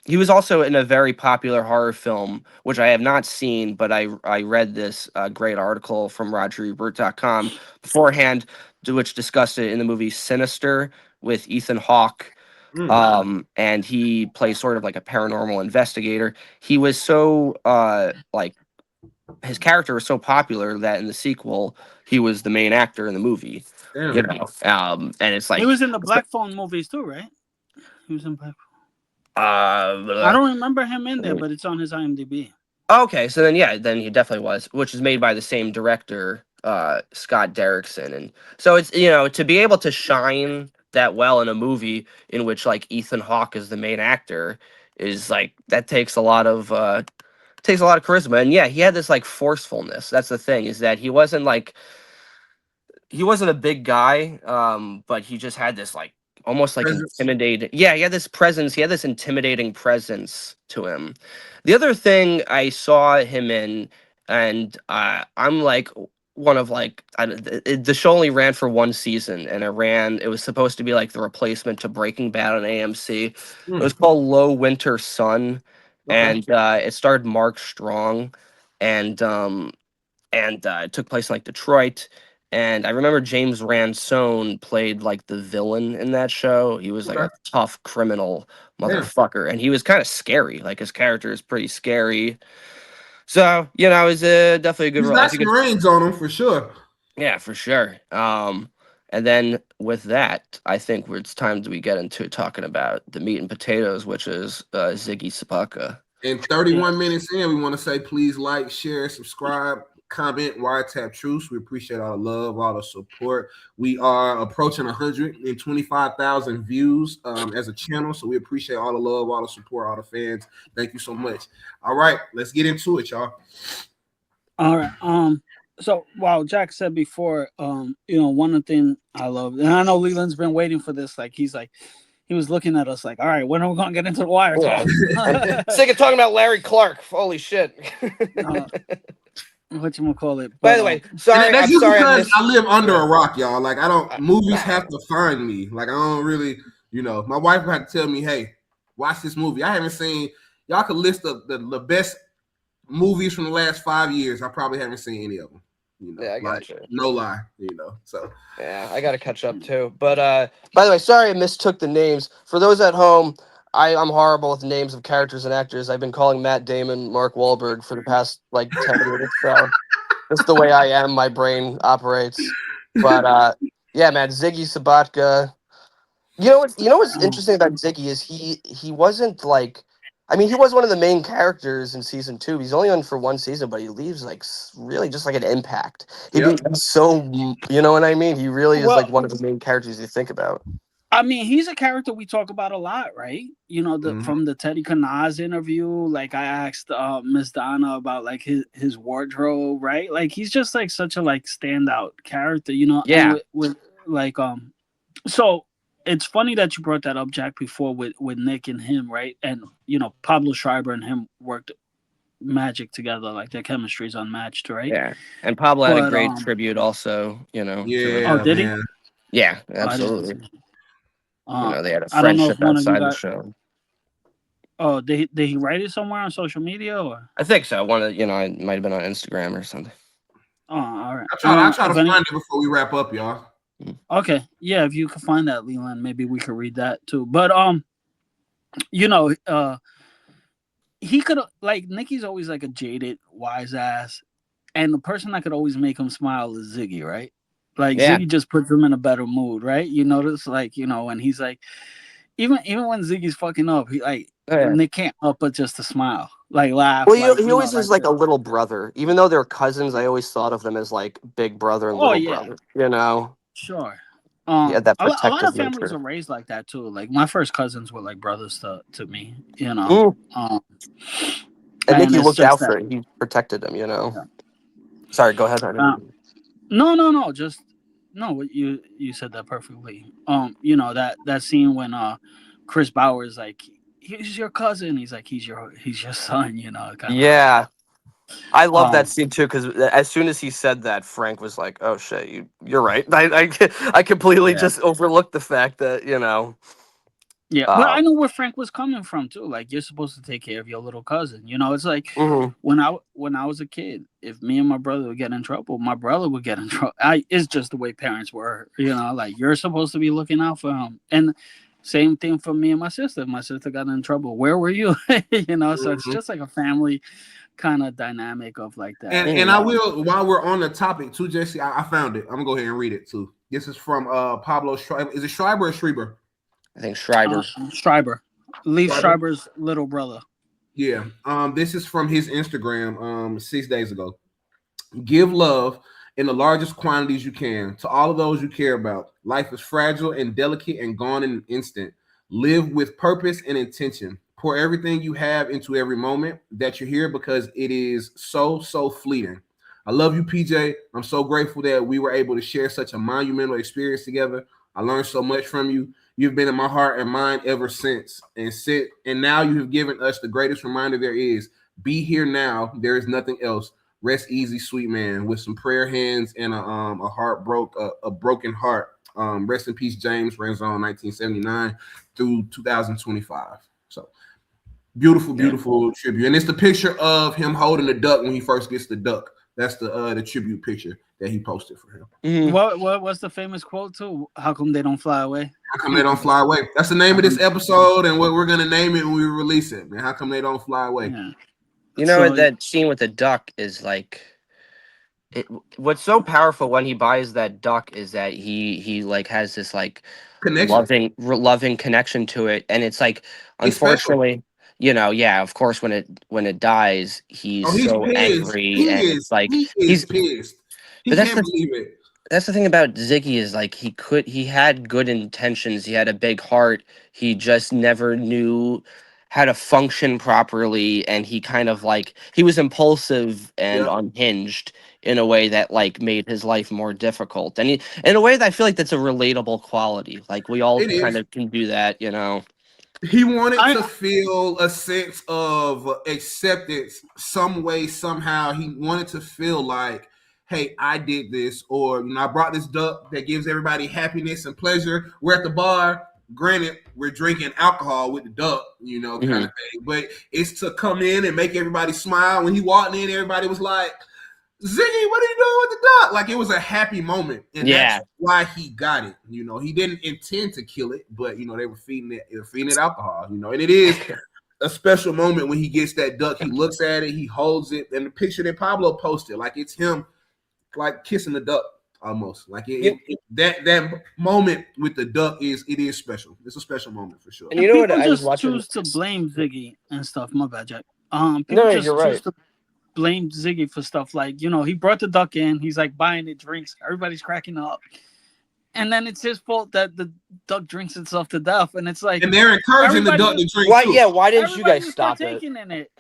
S2: He was also in a very popular horror film, which I have not seen, but I read this great article from RogerEbert.com beforehand, which discussed it in the movie Sinister with Ethan Hawke.
S3: Mm.
S2: And he plays sort of like a paranormal investigator. He was so like his character was so popular that in the sequel he was the main actor in the movie.
S3: Damn.
S2: And it's
S1: He
S2: like,
S1: was in the Black Phone movies too, right? He was in Black. I don't remember him in there, but it's on his IMDb.
S2: Okay, so then he definitely was, which is made by the same director, Scott Derrickson, and so it's to be able to shine that well in a movie in which like Ethan Hawke is the main actor is like that takes a lot of charisma, and yeah, he had this like forcefulness. That's the thing is that he wasn't a big guy, but he just had this like almost like
S3: Presence.
S2: intimidating. Yeah, he had this presence. He had this intimidating presence to him. The other thing I saw him in, and I'm like one of like the show only ran for one season, and it was supposed to be like the replacement to Breaking Bad on AMC. It was called Low Winter Sun,
S3: Okay.
S2: and it starred Mark Strong, and it took place in like Detroit. And I remember James Ransone played like the villain in that show. He was like
S3: Okay.
S2: a tough criminal
S3: Damn.
S2: motherfucker, and he was kind of scary. Like his character is pretty scary. So it was definitely a good
S3: He's
S2: role.
S3: got
S2: If you
S3: some
S2: could,
S3: range on him for sure.
S2: yeah, for sure. And then with that, I think it's time that we get into talking about the meat and potatoes, which is Ziggy Sobotka.
S3: In
S1: Yeah.
S3: 31 minutes in, we want to say please like, share, subscribe, comment, Wiretap Truths. We appreciate all the love, all the support. We are approaching 125,000 views as a channel, so we appreciate all the love, all the support, all the fans. Thank you so much. All right, let's get into it, y'all.
S1: All right. So while Jack said before, one of the things I love, and I know Leland's been waiting for this. Like he was looking at us like, all right, when are we gonna get into the wire
S2: Yeah.
S1: talk?
S2: Sick of talking about Larry Clark. Holy shit.
S1: Whatchamacallit.
S2: By
S1: But
S2: the way,
S3: And
S2: sorry,
S3: that's
S2: I'm
S3: just
S2: sorry I
S3: because
S2: missed.
S3: I live under
S2: Yeah.
S3: a rock, y'all. Like, I don't, movies
S2: Nah.
S3: have to find me. Like, I don't really, my wife had to tell me, hey, watch this movie. I haven't seen, y'all could list the best movies from the last 5 years. I probably haven't seen any of them.
S2: Yeah, I
S3: Like,
S2: got you.
S3: no lie, So,
S2: Yeah, I gotta catch up too. But by the way, sorry I mistook the names. For those at home, I'm horrible with names of characters and actors. I've been calling Matt Damon Mark Wahlberg for the past like 10 years. So that's the way I am. My brain operates. But yeah, man, Ziggy Sobotka. What's
S1: um,
S2: interesting about Ziggy is he wasn't like, I mean, he was one of the main characters in season 2. He's only on for one season, but he leaves like really just like an impact. He
S3: yep.
S2: becomes so, you know what I mean? He really is
S1: well,
S2: like one of the main characters you think about.
S1: I mean, he's a character we talk about a lot, right?
S3: Mhm.
S1: From the Teddy Kanaz interview, like I asked Miss Donna about like his wardrobe, right? Like he's just like such a like standout character, and
S2: Yeah,
S1: with like so it's funny that you brought that up, Jack, before with Nick and him, right? And Pablo Schreiber and him worked magic together, like their chemistry is unmatched, right?
S2: yeah. And Pablo had a
S1: But
S2: great tribute also, to him.
S1: oh,
S3: Yeah,
S1: did he?
S3: man.
S2: Yeah,
S1: Oh, I didn't
S2: absolutely.
S1: see. Uh,
S2: They had a
S1: I don't know if
S2: friendship
S1: one of you
S2: outside the
S1: got.
S2: show.
S1: Oh, did he write it somewhere on social media or?
S2: I think so. One of it might have been on Instagram or something.
S1: Oh, all right.
S3: I try to
S1: If any,
S3: find it before we wrap up, y'all.
S1: okay, yeah, if you can find that, Leland, maybe we could read that too. But you know, uh, he could like Nicky's always like a jaded, wise ass, and the person that could always make him smile is Ziggy, right? Like
S2: Yeah.
S1: Ziggy just puts him in a better mood, right? You notice, like when he's like, even when Ziggy's fucking up, he like
S2: Oh, yeah.
S1: Nick can't help but just to smile, like laugh,
S2: Well,
S1: like
S2: he always is
S1: like
S2: like a little brother. Even though they're cousins, I always thought of them as like big brother and
S1: oh
S2: little
S1: yeah,
S2: brother. You know,
S1: sure.
S2: he had that
S1: A lot
S2: protective
S1: of families
S2: nature.
S1: are raised like that too. Like my first cousins were like brothers to me,
S2: Mm.
S1: Um,
S2: And
S1: and
S2: Nicky
S1: it's
S2: looked
S1: just
S2: out
S1: that.
S2: for it. He protected him.
S1: Yeah.
S2: Sorry, go ahead.
S1: No, just no. What you said that perfectly. That scene when Chris Bauer's like, he's your cousin. He's like, he's your son. Kind of like
S2: Yeah,
S1: that.
S2: I love that
S1: Um,
S2: scene too because as soon as he said that, Frank was like, "Oh shit, you're right." I completely
S1: yeah.
S2: just overlooked the fact that
S1: Yeah, but I
S2: Um,
S1: know where Frank was coming from too. Like you're supposed to take care of your little cousin. It's like
S2: mhm.
S1: when I was a kid, if me and my brother would get in trouble, my brother would get in trouble. It's just the way parents were. Like you're supposed to be looking out for him. And same thing for me and my sister. If my sister got in trouble, where were you? So it's
S3: Mhm.
S1: just like a family kind of dynamic of like that.
S3: And I will, while we're on the topic too, Jesse, I found it. I'm gonna go ahead and read it too. This is from Pablo Schreiber. Is it Schreiber or Schreiber?
S2: I think Schreiber.
S1: Schreiber. Leaf
S3: Schreiber?
S1: Schreiber's little brother.
S3: Yeah. This is from his Instagram 6 days ago. Give love in the largest quantities you can to all of those you care about. Life is fragile and delicate and gone in an instant. Live with purpose and intention. Pour everything you have into every moment that you're here because it is so fleeting. I love you, PJ. I'm so grateful that we were able to share such a monumental experience together. I learned so much from you. You've been in my heart and mind ever since. And now you have given us the greatest reminder there is. Be here now. There is nothing else. Rest easy, sweet man. With some prayer hands and a broken heart. Rest in peace, James Ransone, 1979 through 2025. So beautiful tribute, and it's the picture of him holding the duck when he first gets the duck. That's the tribute picture that he posted for him.
S2: Mm-hmm.
S1: What's the famous quote too? How come they don't fly away?
S3: How come they don't fly away? That's the name of this episode, and what we're gonna name it when we release it. Man, how come they don't fly away?
S1: Yeah.
S2: You know,
S1: So
S2: that scene with the duck is like, what's so powerful when he buys that duck is that he like has this like
S3: Connection.
S2: loving connection to it, and it's like,
S3: It's special.
S2: unfortunately, yeah, of course, when it dies, he's
S3: Oh, he's
S2: so
S3: pissed.
S2: angry, and it's like
S3: He is
S2: he's
S3: pissed. He
S2: but
S3: can't believe it.
S2: that's the thing about Ziggy is like he had good intentions, he had a big heart, he just never knew how to function properly, and he kind of like he was impulsive and
S3: Yeah,
S2: unhinged in a way that like made his life more difficult, and in a way that I feel like that's a relatable quality, like we all
S3: it
S2: kind
S3: is.
S2: of can do that, you know.
S3: He wanted
S1: I
S3: to feel a sense of acceptance some way, somehow. He wanted to feel like, hey, I did this, or I brought this duck that gives everybody happiness and pleasure. We're at the bar. Granted, we're drinking alcohol with the duck, kind
S2: Hmm.
S3: of thing. But it's to come in and make everybody smile. When he walked in, everybody was like, Ziggy, what are you doing with the duck? Like, it was a happy moment, and that's
S2: Yeah.
S3: why he got it. He didn't intend to kill it, but they were feeding it alcohol. And it is a special moment when he gets that duck. He looks at it, he holds it, and the picture that Pablo posted, like it's him, like kissing the duck almost. Like that moment with the duck is special. It's a special moment for sure.
S2: And you
S1: and
S2: know what,
S1: people
S2: I was
S1: just
S2: watching.
S1: choose to blame Ziggy and stuff. My bad, Jack. People
S2: No, you're
S1: just choose
S2: right.
S1: to blame Ziggy for stuff like he brought the duck in. He's like buying it drinks. Everybody's cracking up, and then it's his fault that the duck drinks itself to death. And it's like
S3: And they're encouraging the
S1: everybody
S3: duck
S1: was
S3: to drink
S2: Why?
S3: too.
S2: Yeah. Why didn't you
S1: everybody
S2: guys
S1: was
S2: stop it?
S1: partaking in it.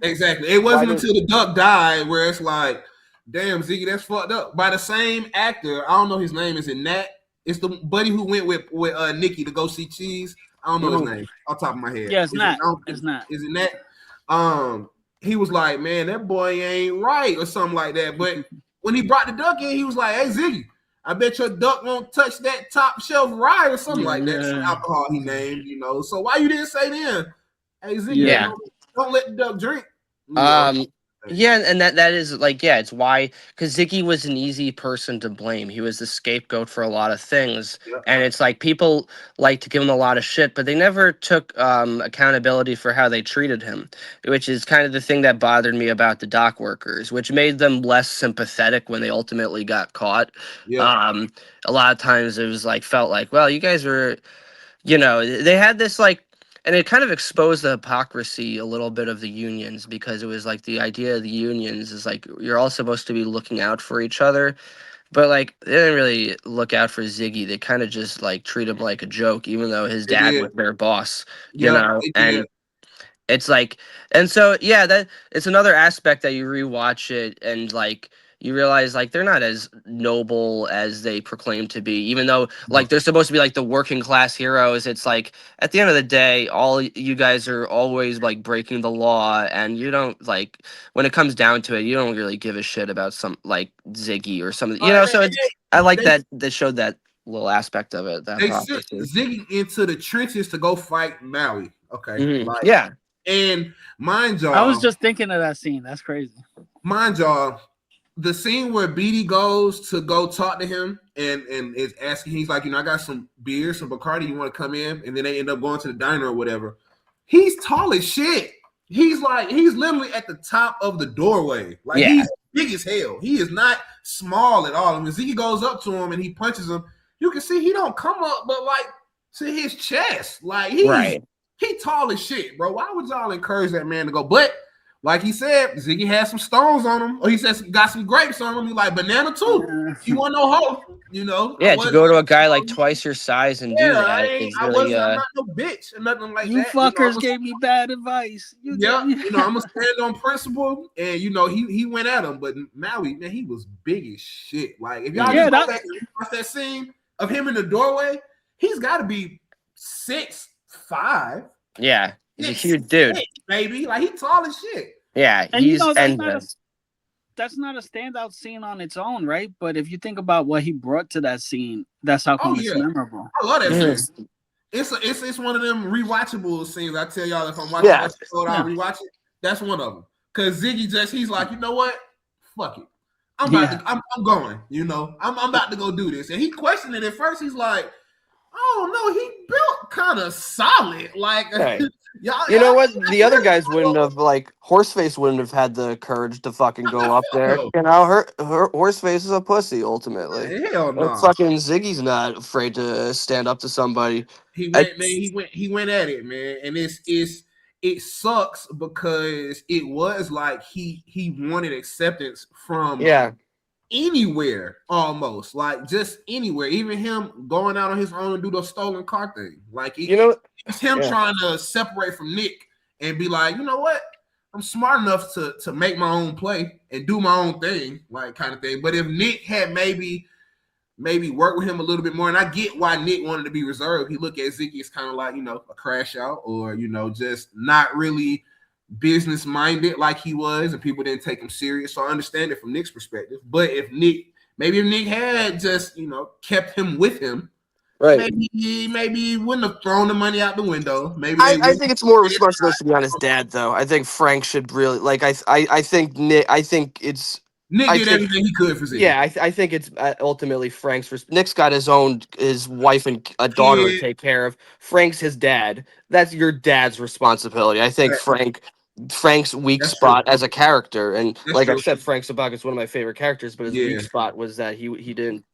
S3: Exactly. It
S2: Why
S3: wasn't
S2: did?
S3: until the duck died where it's like, damn, Ziggy, that's fucked up. By the same actor, I don't know his name. Is it Nat? It's the buddy who went with Nikki to go see Cheese. I don't know his
S2: Mhm.
S3: name off the top of my head.
S1: Yeah, it's
S3: Is it?
S1: not. It's not.
S3: Is it Nat? He was like, man, that boy ain't right or something like that. But when he brought the duck in, he was like, hey Ziggy, I bet your duck won't touch that top shelf rye or something like that. Some
S1: Yeah.
S3: alcohol he named, So why you didn't say then, hey Ziggy,
S1: Yeah.
S2: Yeah.
S3: don't let the duck drink,
S2: Um, yeah, and that is like, yeah, it's why, because Ziggy was an easy person to blame. He was the scapegoat for a lot of things,
S3: Yeah.
S2: and it's like people like to give him a lot of shit, but they never took accountability for how they treated him, which is kind of the thing that bothered me about the dock workers, which made them less sympathetic when they ultimately got caught.
S3: Yeah.
S2: Um, a lot of times it was like felt like, well, you guys were, they had this like, and it kind of exposed the hypocrisy a little bit of the unions, because it was like the idea of the unions is like you're all supposed to be looking out for each other, but like they didn't really look out for Ziggy. They kind of just like treat him like a joke, even though his
S3: They
S2: dad
S3: did.
S2: was their boss,
S3: Yeah, they did.
S2: and it's like, and so yeah, that it's another aspect that you rewatch it and like you realize like they're not as noble as they proclaim to be, even though like they're supposed to be like the working class heroes. It's like at the end of the day, all you guys are always like breaking the law, and you don't like, when it comes down to it, you don't really give a shit about some like Ziggy or something, so it's, I like
S3: They
S2: that they showed that little aspect of it, that
S3: they sent
S2: hypocrisy.
S3: Ziggy into the trenches to go fight Maui. Okay, like,
S2: Yeah.
S3: and mind
S1: I was
S3: y'all,
S1: just thinking of that scene. That's crazy.
S3: mind y'all, the scene where Beatty goes to go talk to him and is asking, he's like, I got some beer, some Bacardi, you want to come in? And then they end up going to the diner or whatever. He's tall as shit. He's literally at the top of the doorway. Like,
S2: Yeah.
S3: he's big as hell. He is not small at all. And when Ziggy goes up to him and he punches him, you can see he don't come up but like to his chest. Like, he's
S2: Right.
S3: He tall as shit, bro. Why would y'all encourage that man to go? But like he said, Ziggy had some stones on him, or he said got some grapes on him. He like banana too. You want no hoe, you know? I
S2: Yeah, to
S3: wasn't.
S2: go to a guy like twice your size and do
S3: Yeah,
S2: that is
S3: I
S2: really
S3: wasn't. I'm not no bitch or nothing like
S1: You
S3: that. You know,
S1: fuckers gave me bad advice. You
S3: yeah,
S1: gave me.
S3: you know, I'm gonna stand on principle, and you know, he went at him, but Maui, man, he was big as shit. Like, if y'all
S2: Mm.
S3: just
S1: Yeah,
S3: go
S1: that.
S3: back and watch that scene of him in the doorway, he's got to be 6'5",
S2: Yeah, he's a
S3: six,
S2: huge dude.
S3: six, baby. Like, he tall as shit.
S2: Yeah,
S1: And you
S2: he's
S1: know
S2: and
S1: that's not a standout scene on its own, right? But if you think about what he brought to that scene, that's how
S3: Oh
S1: come it's
S3: yeah,
S1: memorable.
S3: I love that scene.
S2: Mhm.
S3: It's one of them rewatchable scenes. I tell y'all, if I'm watching an
S2: Yeah,
S3: episode, I'll
S1: Yeah,
S3: rewatch it. That's one of them. Cause Ziggy he's like, you know what? Fuck it. I'm about
S1: yeah.
S3: to. I'm going. You know, I'm about to go do this. And he questioned it at first. He's like, oh no, he built kind of solid. Like
S2: right. You
S3: y'all
S2: know what? The other
S3: really
S2: guys wouldn't have like Horseface wouldn't have had the courage to fucking go up there.
S3: no.
S2: You know, her Horseface is a pussy ultimately.
S3: Hell
S2: But
S3: no.
S2: fucking Ziggy's not afraid to stand up to somebody.
S3: He
S2: I,
S3: went, man. He went at it, man. And it sucks because it was like he wanted acceptance from
S2: yeah,
S3: anywhere, almost like just anywhere. Even him going out on his own and do the stolen car thing, like
S2: you know,
S3: it's him
S2: yeah,
S3: trying to separate from Nick and be like, you know what, I'm smart enough to make my own play and do my own thing, like kind of thing. But if Nick had maybe work with him a little bit more, and I get why Nick wanted to be reserved. He looked at Ziggy as kind of like, you know, a crash out, or you know, just not really business minded like he was, and people didn't take him serious. So I understand it from Nick's perspective. But if Nick had just, you know, kept him with him,
S2: right.
S3: maybe he wouldn't have thrown the money out the window. Maybe they
S2: I
S3: wouldn't.
S2: think it's more responsibility to be on his dad, though. I think Frank should really like. I think Nick. I think it's.
S3: Nick
S2: I
S3: did
S2: think
S3: everything he could for Ziggy.
S2: yeah. I think it's ultimately Frank's. Nick's got his wife and a daughter to
S3: Kid,
S2: take care of. Frank's his dad. That's your dad's responsibility. I think Frank's weak
S3: that's true.
S2: spot as a character, and
S3: That's
S2: like I
S3: true.
S2: said, Frank Sobaka's one of my favorite characters. But his weak
S3: Yeah.
S2: spot was that he didn't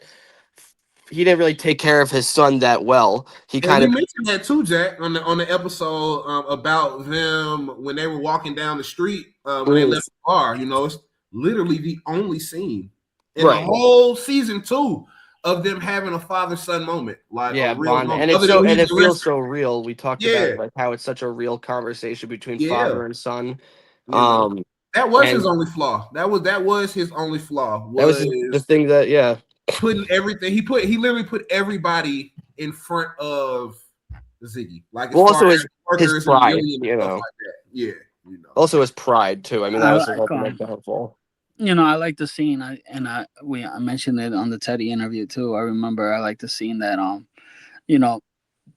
S2: really take care of his son that well. He
S3: And
S2: kind
S3: we
S2: of
S3: mentioned that too, Jack, on the episode about them when they were walking down the street when they left the bar. You know, it's literally the only scene in the
S2: right.
S3: whole season 2 of them having a father-son moment, like a
S2: Yeah,
S3: real
S2: bond,
S3: moment,
S2: and it's
S3: other than
S2: so and
S3: leaving
S2: it
S3: the
S2: feels
S3: restaurant.
S2: so real. We talked about
S3: Yeah,
S2: it, like how it's such a real conversation between
S3: yeah.
S2: father and son.
S3: You know,
S2: Um,
S3: that was his
S2: and
S3: only flaw. That was his only flaw
S2: that was
S3: was
S2: the thing that yeah.
S3: putting everything. He literally put everybody in front of Ziggy, like as
S2: Well,
S3: far
S2: also
S3: as
S2: his
S3: workers and the
S2: pride,
S3: union and
S2: you
S3: stuff
S2: know,
S3: like that. Yeah, you know.
S2: also his pride too. I mean, that
S1: I
S2: was his
S1: like
S2: ultimate downfall.
S1: you know, I like the scene. I mentioned it on the Teddy interview too. I remember I like the scene that you know,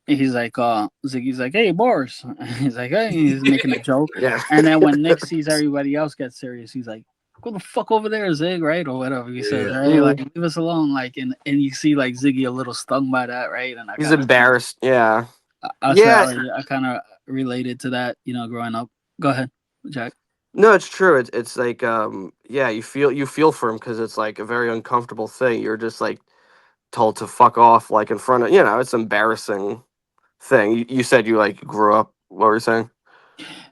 S1: he's like Ziggy's like, hey Boris. He's like, hey, he's making a joke.
S2: Yeah,
S1: And then when Nick sees everybody else get serious, he's like, go the fuck over there, Zig, right? Or whatever he says,
S3: Yeah.
S1: right? Like leave us alone. Like and you see like Ziggy a little stung by that, right? And I
S2: he's
S1: kinda
S2: embarrassed. Yeah,
S1: I said
S2: yeah.
S1: I kinda related to that, you know, growing up. Go ahead, Jack.
S2: No, it's true. It's like yeah, you feel for him because it's like a very uncomfortable thing. You're just like told to fuck off like in front of it's embarrassing thing. You said you like grew up. What were you saying?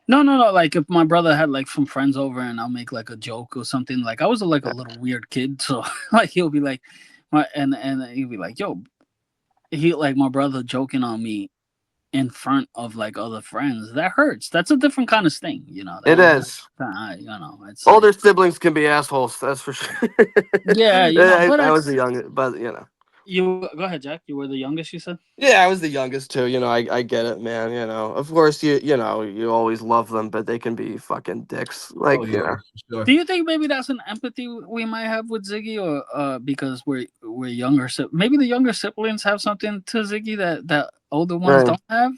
S1: No. Like if my brother had like some friends over and I'll make like a joke or something. Like I was like a little weird kid, so like he'll be like, and he'll be like, yo, he like my brother joking on me in front of like other friends. That hurts. That's a different kind of sting, you know.
S2: It is.
S1: You know, it's like
S2: Older siblings can be assholes. That's for sure.
S1: yeah, you know. But
S2: I was the
S1: it's
S2: youngest, but
S1: you. Go ahead, Jack. You were the youngest. You said.
S2: yeah, I was the youngest too. I get it, man. Of course, you always love them, but they can be fucking dicks.
S3: Oh
S2: Like,
S3: yeah, for sure.
S1: Do you think maybe that's an empathy we might have with Ziggy, or because we're younger, maybe the younger siblings have something to Ziggy that older ones
S2: right.
S1: don't have?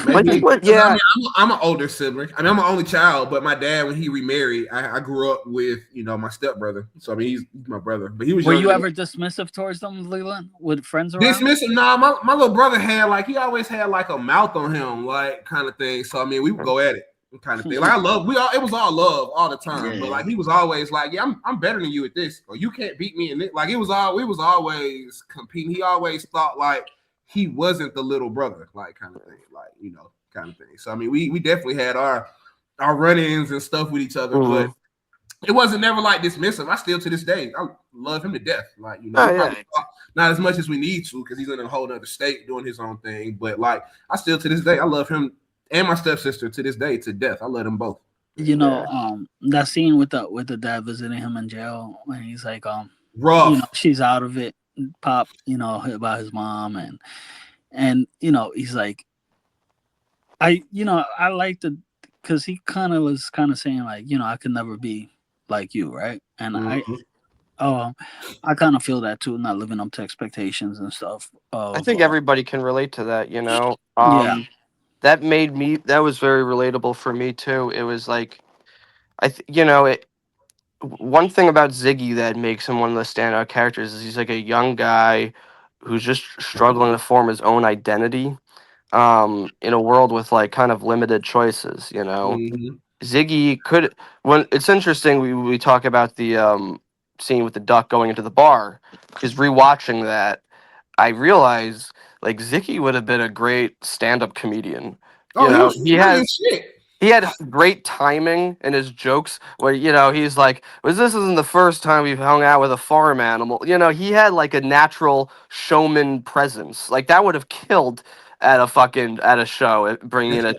S2: Like,
S3: Maybe
S2: what?
S3: because I
S2: Yeah,
S3: mean I'm an older sibling. I mean I'm an only child, but my dad when he remarried, I grew up with my stepbrother. So I mean he's my brother, but he was
S1: Were
S3: younger
S1: you
S3: than me.
S1: ever dismissive towards them, Leland, with friends around?
S3: Dismissive. Nah, my little brother had like he always had like a mouth on him, like kind of thing. So I mean we would go at it, kind of thing. Like it was all love all the time. But
S1: Yeah.
S3: like he was always like, yeah, I'm better than you at this, or you can't beat me in it. Like we was always competing. He always thought like he wasn't the little brother, like kind of thing, like kind of thing. So I mean, we definitely had our run-ins and stuff with each other, but
S2: Mhm.
S3: it wasn't never like dismissive. I still to this day, I love him to death. Like, you know, we
S2: Oh
S3: probably
S2: yeah.
S3: talk not as much as we need to because he's in a whole other state doing his own thing. But like, I still to this day, I love him and my stepsister to this day to death. I love them both.
S2: Yeah.
S1: That scene with the dad visiting him in jail when he's like,
S3: Rough.
S1: she's out of it, pop, about his mom, and he's like, I like the, because he kind of saying like, I could never be like you, right? And
S3: Mhm.
S1: oh, I kind of feel that too, not living up to expectations and stuff
S2: I
S1: of,
S2: think everybody can relate to that, you know.
S1: yeah,
S2: That was very relatable for me too. It was like you know, one thing about Ziggy that makes him one of the standout characters is he's like a young guy who's just struggling to form his own identity in a world with like kind of limited choices, you know.
S3: Mhm.
S2: Ziggy could when it's interesting we talk about the scene with the duck going into the bar because rewatching that I realize like Ziggy would have been a great stand-up comedian. You
S3: Oh, he
S2: know,
S3: was funny as shit.
S2: he had great timing in his jokes where he's like, was this isn't the first time we've hung out with a farm animal. He had like a natural showman presence. Like that would have killed at a show, bringing in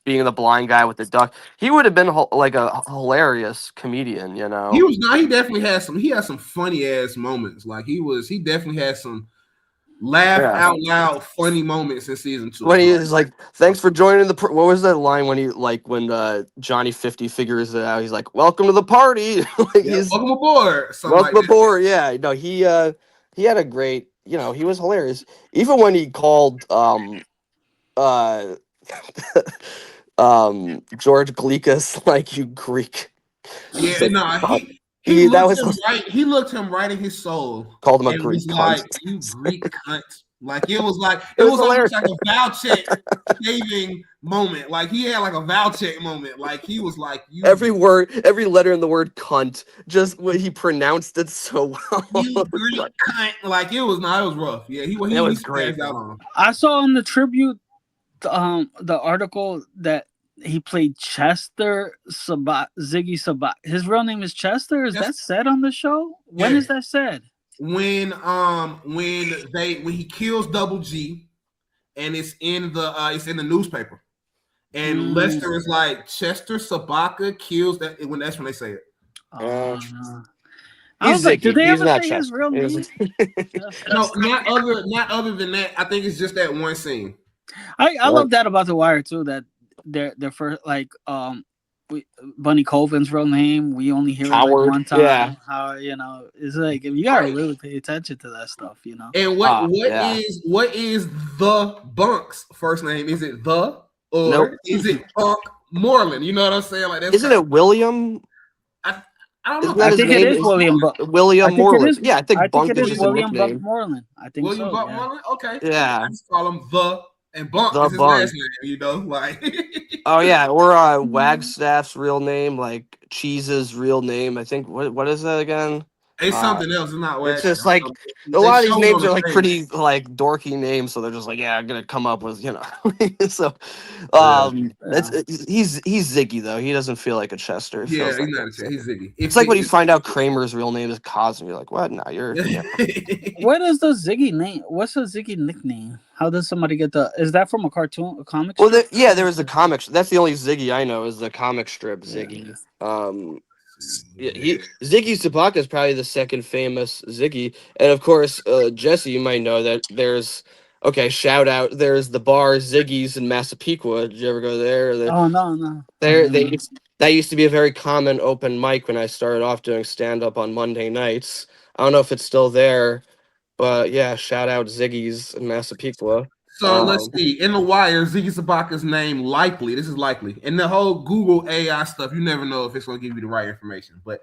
S2: being the blind guy with the duck. He would have been like a hilarious comedian.
S3: He was not. He definitely had some. He had some funny ass moments. Like he definitely had some laugh
S2: Yeah.
S3: out loud funny moments in season two.
S2: When he
S3: Like,
S2: is like, thanks for joining the. What was that line when he like when Johnny 50 figures it out? He's like, welcome to the party. Like
S3: yeah,
S2: he's
S3: welcome aboard. Something like
S2: welcome
S3: that.
S2: aboard. Yeah, no, he had a great. He was hilarious. Even when he called uh George Glikas like you Greek.
S3: Yeah,
S2: It's like,
S3: no,
S2: fuck.
S3: he
S2: That
S3: looked
S2: was
S3: him right. He looked him right in his soul
S2: called him a
S3: and was
S2: Greek cunt.
S3: like, "You Greek cunt." Like it
S2: It was
S3: was almost
S2: hilarious.
S3: like a vowel check shaving moment. Like he had like a vowel check moment. Like he was like, "You
S2: Every word, every letter in the word cunt, just when he pronounced it so well.
S3: you
S2: It was
S3: Greek
S2: like,
S3: cunt." Like it was no, it was rough. Yeah,
S2: it
S3: he
S2: was great,
S3: spazzed out
S2: man.
S3: on him.
S1: I saw in the tribute the article that he played Ziggy Sabat. His real name is Chester. Is that
S3: Just
S1: said on the show? When
S3: yeah.
S1: is that said?
S3: When he kills Double G and it's in the newspaper. And
S1: Mm,
S3: Lester is like Chester Sabaka kills that when that's when they say it.
S2: Uh,
S1: no. I
S2: he's
S1: was like, did
S2: Ziggy.
S1: they
S2: He's
S1: ever
S2: not
S1: say his
S2: Chester.
S1: real name?
S3: No, not other than that. I think it's just that one scene.
S1: I
S2: Uh,
S1: love that about the Wire too. That their first we, Bunny Colvin's real name, we only hear it like
S2: Howard.
S1: one
S2: Yeah.
S1: time. How it's like if you gotta
S3: Right.
S1: really pay attention to that stuff.
S3: And
S2: Yeah.
S3: what is the Bunk's first name? Is it the
S2: Nope.
S3: or is it Bunk Moreland? You know what I'm saying? Like that's
S2: Isn't
S3: kind of
S2: it William?
S3: I don't
S2: Isn't
S3: know.
S2: that
S1: I
S2: his
S1: think it
S2: name?
S1: is
S3: Bunk
S1: William
S3: Moreland?
S1: Buck.
S2: William
S1: I think it
S2: Moreland.
S1: is.
S2: Yeah, I
S1: I
S2: think
S1: think
S2: Bunk
S1: it
S2: is
S1: is
S2: just a
S3: William
S1: William Buck
S2: nickname.
S1: Moreland. I think
S3: William
S1: so.
S3: Buck
S1: Yeah.
S3: Moreland? Okay. I
S2: Yeah.
S3: just call him the and Bunk
S2: The
S3: is his last
S2: Bunk.
S3: name, you know, like
S2: Oh yeah, or Wagstaff's real name, like Cheese's real name. I think what is that again?
S3: it's
S2: Uh,
S3: something else. It's not
S2: it's
S3: Wagstaff.
S2: just like a
S3: They
S2: lot of these
S3: showed it on
S2: names
S3: the
S2: are like
S3: stage.
S2: pretty like dorky names, so they're just like, yeah, I'm gonna come up with so.
S3: Yeah.
S2: It's
S1: Yeah.
S2: he's Ziggy though. He doesn't feel like a Chester. It
S3: Yeah,
S2: feels
S3: he's
S2: like
S3: not a
S2: it's
S3: chat. He's Ziggy.
S2: it's like when you find out Kramer's real name is Cosmo. You're like, what? No,
S1: What is the Ziggy name? What's the Ziggy nickname? How does somebody get the? Is that from a cartoon, a comic
S2: Well,
S1: strip?
S2: yeah, there was the comic. That's the only Ziggy I know is the comic strip
S1: Yeah.
S2: Ziggy. Yeah, Ziggy Sobotka is probably the second famous Ziggy, and of course, Jesse, you might know that there's shout out. There's the bar Ziggy's in Massapequa. Did you ever go there?
S1: Oh no, no.
S2: There, that used to be a very common open mic when I started off doing stand up on Monday nights. I don't know if it's still there, but yeah, shout out Ziggy's in Massapequa.
S3: So let's see. In the wire, Ziggy Sabaka's name likely. This is likely. And the whole Google AI stuff, you never know if it's going to give you the right information. But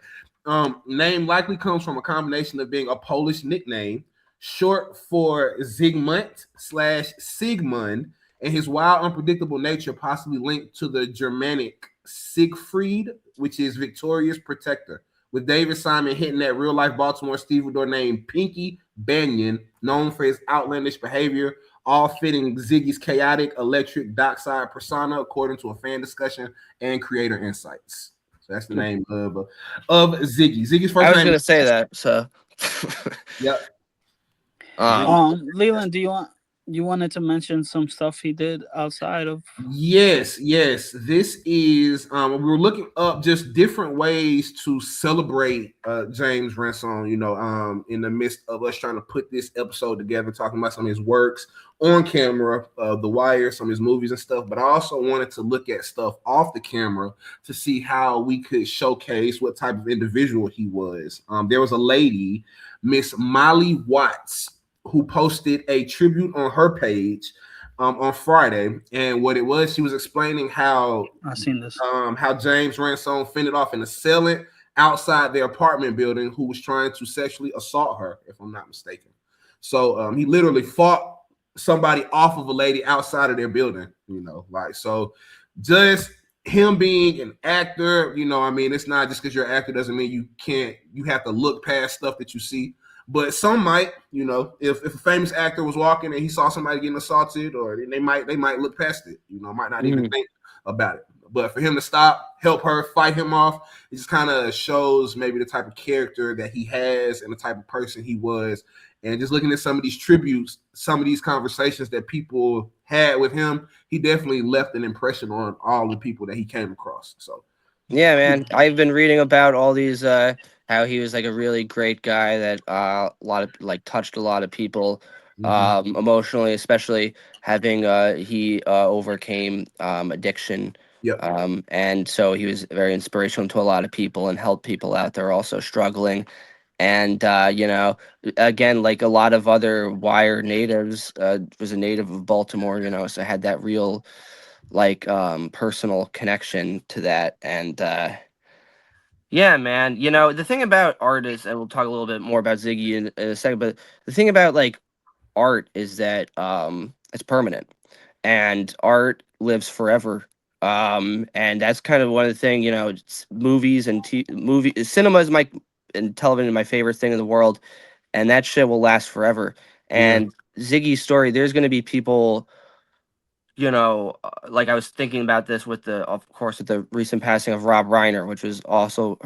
S3: name likely comes from a combination of being a Polish nickname, short for Zygmunt/Sigmund, and his wild, unpredictable nature possibly linked to the Germanic Siegfried, which is victorious protector. With David Simon hitting that real life Baltimore stevedore named Pinky Banyan, known for his outlandish behavior, all fitting Ziggy's chaotic electric dockside persona according to a fan discussion and creator insights. So that's the name of Ziggy. Ziggy's
S2: I
S3: first
S2: was
S3: name
S2: gonna
S3: is
S2: say that. So,
S3: yep.
S2: um,
S1: Leland, you wanted to mention some stuff he did outside of?
S3: Yes. This is we were looking up just different ways to celebrate James Ransone, in the midst of us trying to put this episode together, talking about some of his works on camera, The Wire, some of his movies and stuff. But I also wanted to look at stuff off the camera to see how we could showcase what type of individual he was. There was a lady, Miss Molly Watts, who posted a tribute on her page on Friday, and what it was, she was explaining
S1: I've seen this.
S3: how James Ransone fended off an assailant outside their apartment building who was trying to sexually assault her, if I'm not mistaken. So he literally fought somebody off of a lady outside of their building, like so. Just him being an actor, I mean, it's not just because you're an actor doesn't mean you have to look past stuff that you see. But some might, if a famous actor was walking and he saw somebody getting assaulted, or they might look past it, might not even think about it. But for him to stop, help her, fight him off, it just kind of shows maybe the type of character that he has and the type of person he was. And just looking at some of these tributes, some of these conversations that people had with him, he definitely left an impression on all the people that he came across. So
S2: yeah, man, I've been reading about all these. How he was like a really great guy that a lot of like touched a lot of people emotionally, especially having he overcame addiction.
S3: yep.
S2: And so he was very inspirational to a lot of people and helped people out there also struggling. And again, like a lot of other Wire natives, was a native of Baltimore, so had that real like personal connection to that. And yeah, man, the thing about art is, and we'll talk a little bit more about Ziggy in a second, but the thing about like art is that it's permanent, and art lives forever. And that's kind of one of the things, movies and cinema is my and television is my favorite thing in the world, and that shit will last forever.
S3: Yeah.
S2: And Ziggy's story, there's going to be people, like I was thinking about this with of course, with the recent passing of Rob Reiner, which was also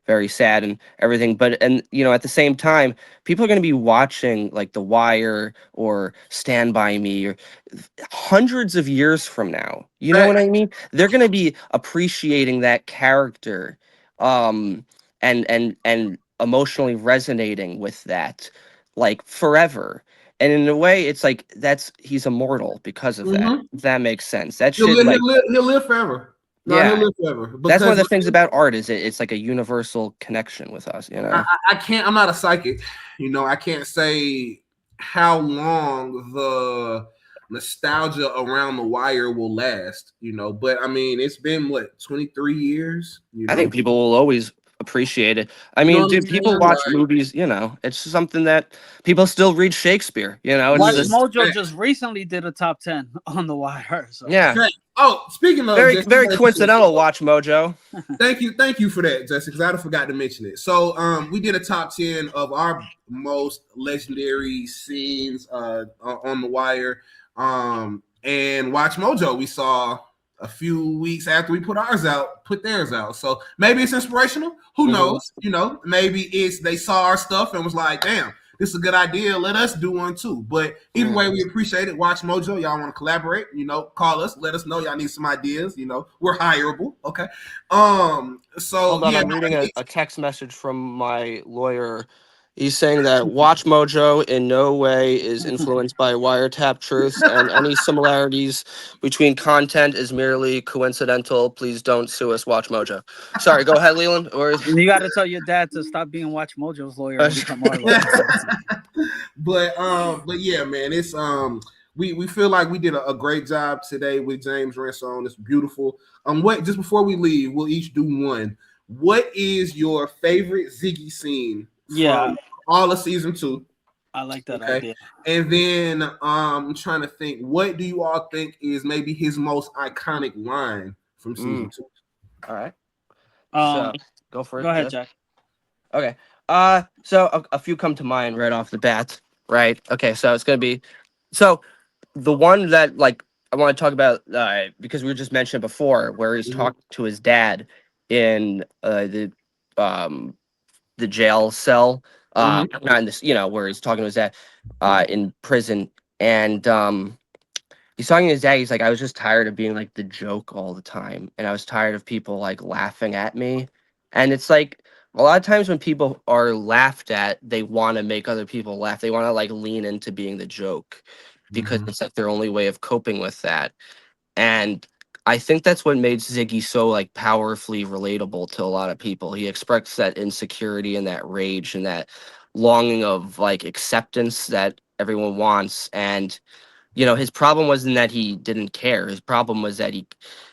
S2: very sad and everything. But, and, at the same time, people are going to be watching like The Wire or Stand By Me or hundreds of years from now. You know
S3: Right.
S2: what I mean? They're going to be appreciating that character, and emotionally resonating with that like forever. And in a way, it's like he's immortal because of that.
S3: Mm-hmm.
S2: If that makes sense. That
S3: He'll
S2: shit,
S3: live,
S2: like,
S3: he'll live forever. No, he'll
S2: yeah,
S3: live forever
S2: that's one of
S3: because
S2: the things about art is it's like a universal connection with us.
S3: I can't. I'm not a psychic. I can't say how long the nostalgia around the Wire will last. But I mean, it's been what 23 years.
S2: I think people will always appreciate it. I
S3: You know
S2: mean,
S3: what I'm
S2: dude, people
S3: saying?
S2: watch
S3: Like,
S2: movies. It's something that people still read Shakespeare. It's
S1: Watch
S3: yeah.
S2: just
S1: Mojo just recently did a top 10 on The Wire. So
S2: yeah,
S3: Oh, speaking of
S2: very
S3: Jesse,
S2: very coincidental. Watch Mojo.
S3: thank you for that, Jesse, because I forgot to mention it. So, we did a top 10 of our most legendary scenes on the Wire, and Watch Mojo. We saw a few weeks after we put theirs out. So maybe it's inspirational. Who knows? Maybe they saw our stuff and was like, "Damn, this is a good idea. Let us do one too." But either way, we appreciate it. Watch Mojo. Y'all want to collaborate? Call us. Let us know. Y'all need some ideas. We're hireable. Okay. So
S2: Hold on,
S3: yeah,
S2: I'm reading a text message from my lawyer. He's saying that Watch Mojo in no way is influenced by wiretap truths, and any similarities between content is merely coincidental. Please don't sue us, Watch Mojo. Sorry, go ahead, Leland. Or
S1: you got to tell your dad to stop being Watch Mojo's lawyer and become our lawyer.
S3: but yeah, man, it's we feel like we did a great job today with James Ransone. It's beautiful. What just before we leave, we'll each do one. What is your favorite Ziggy scene
S1: Yeah,
S3: from all of season 2?
S1: I like that
S3: Okay,
S1: idea.
S3: and then I'm trying to think. What do you all think is maybe his most iconic line from season 2?
S2: all right, so
S1: Um,
S2: go for
S1: Go
S2: it,
S1: ahead,
S2: Jess.
S1: Jack.
S2: Okay. So a few come to mind right off the bat. Right. Okay. So it's gonna be so the one that like I want to talk about because we were just mentioned before, where he's
S3: Mhm.
S2: talking to his dad in um the jail cell,
S3: Mhm.
S2: not in this, where he's talking to his dad in prison, and he's talking to his dad. He's like, I was just tired of being like the joke all the time, and I was tired of people like laughing at me. And it's like a lot of times when people are laughed at, they want to make other people laugh. They want to like lean into being the joke because
S3: Mhm.
S2: it's like their only way of coping with that. And I think that's what made Ziggy so like powerfully relatable to a lot of people. He expressed that insecurity and that rage and that longing of like acceptance that everyone wants. And his problem wasn't that he didn't care. His problem was that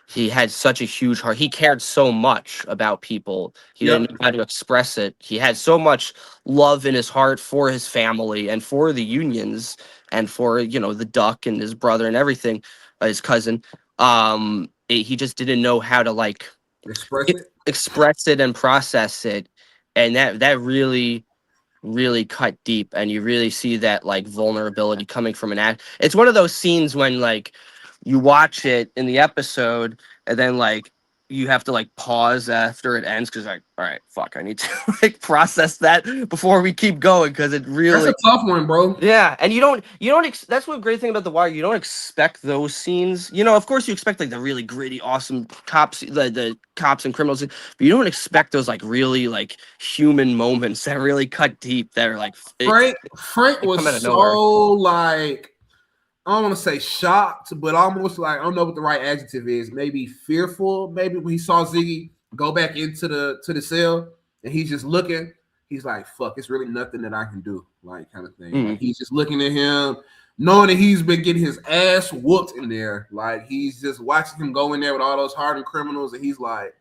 S2: he had such a huge heart. He cared so much about people. He didn't know
S3: Yep.
S2: how to express it. He had so much love in his heart for his family and for the unions and for the duck and his brother and everything, his cousin. He just didn't know how to like
S3: Express it.
S2: express it and process it, and that really cut deep, and you really see that like vulnerability coming from an act. It's one of those scenes when like you watch it in the episode and then like you have to like pause after it ends because like, all right, fuck, I need to like process that before we keep going because it
S3: That's
S2: really.
S3: a tough one, bro.
S2: Yeah, and that's what great thing about The Wire. You don't expect those scenes. Of course you expect like the really gritty, awesome cops, the cops and criminals, but you don't expect those like really like human moments that really cut deep. That are like
S3: Frank
S2: they
S3: was
S2: come out of
S3: so
S2: nowhere.
S3: like I don't want to say shocked, but almost like I don't know what the right adjective is. Maybe fearful. Maybe when he saw Ziggy go back into the cell and he's just looking, he's like, "Fuck, it's really nothing that I can do," like kind of thing. Like
S2: Mm.
S3: he's just looking at him, knowing that he's been getting his ass whooped in there. Like he's just watching him go in there with all those hardened criminals, and he's like,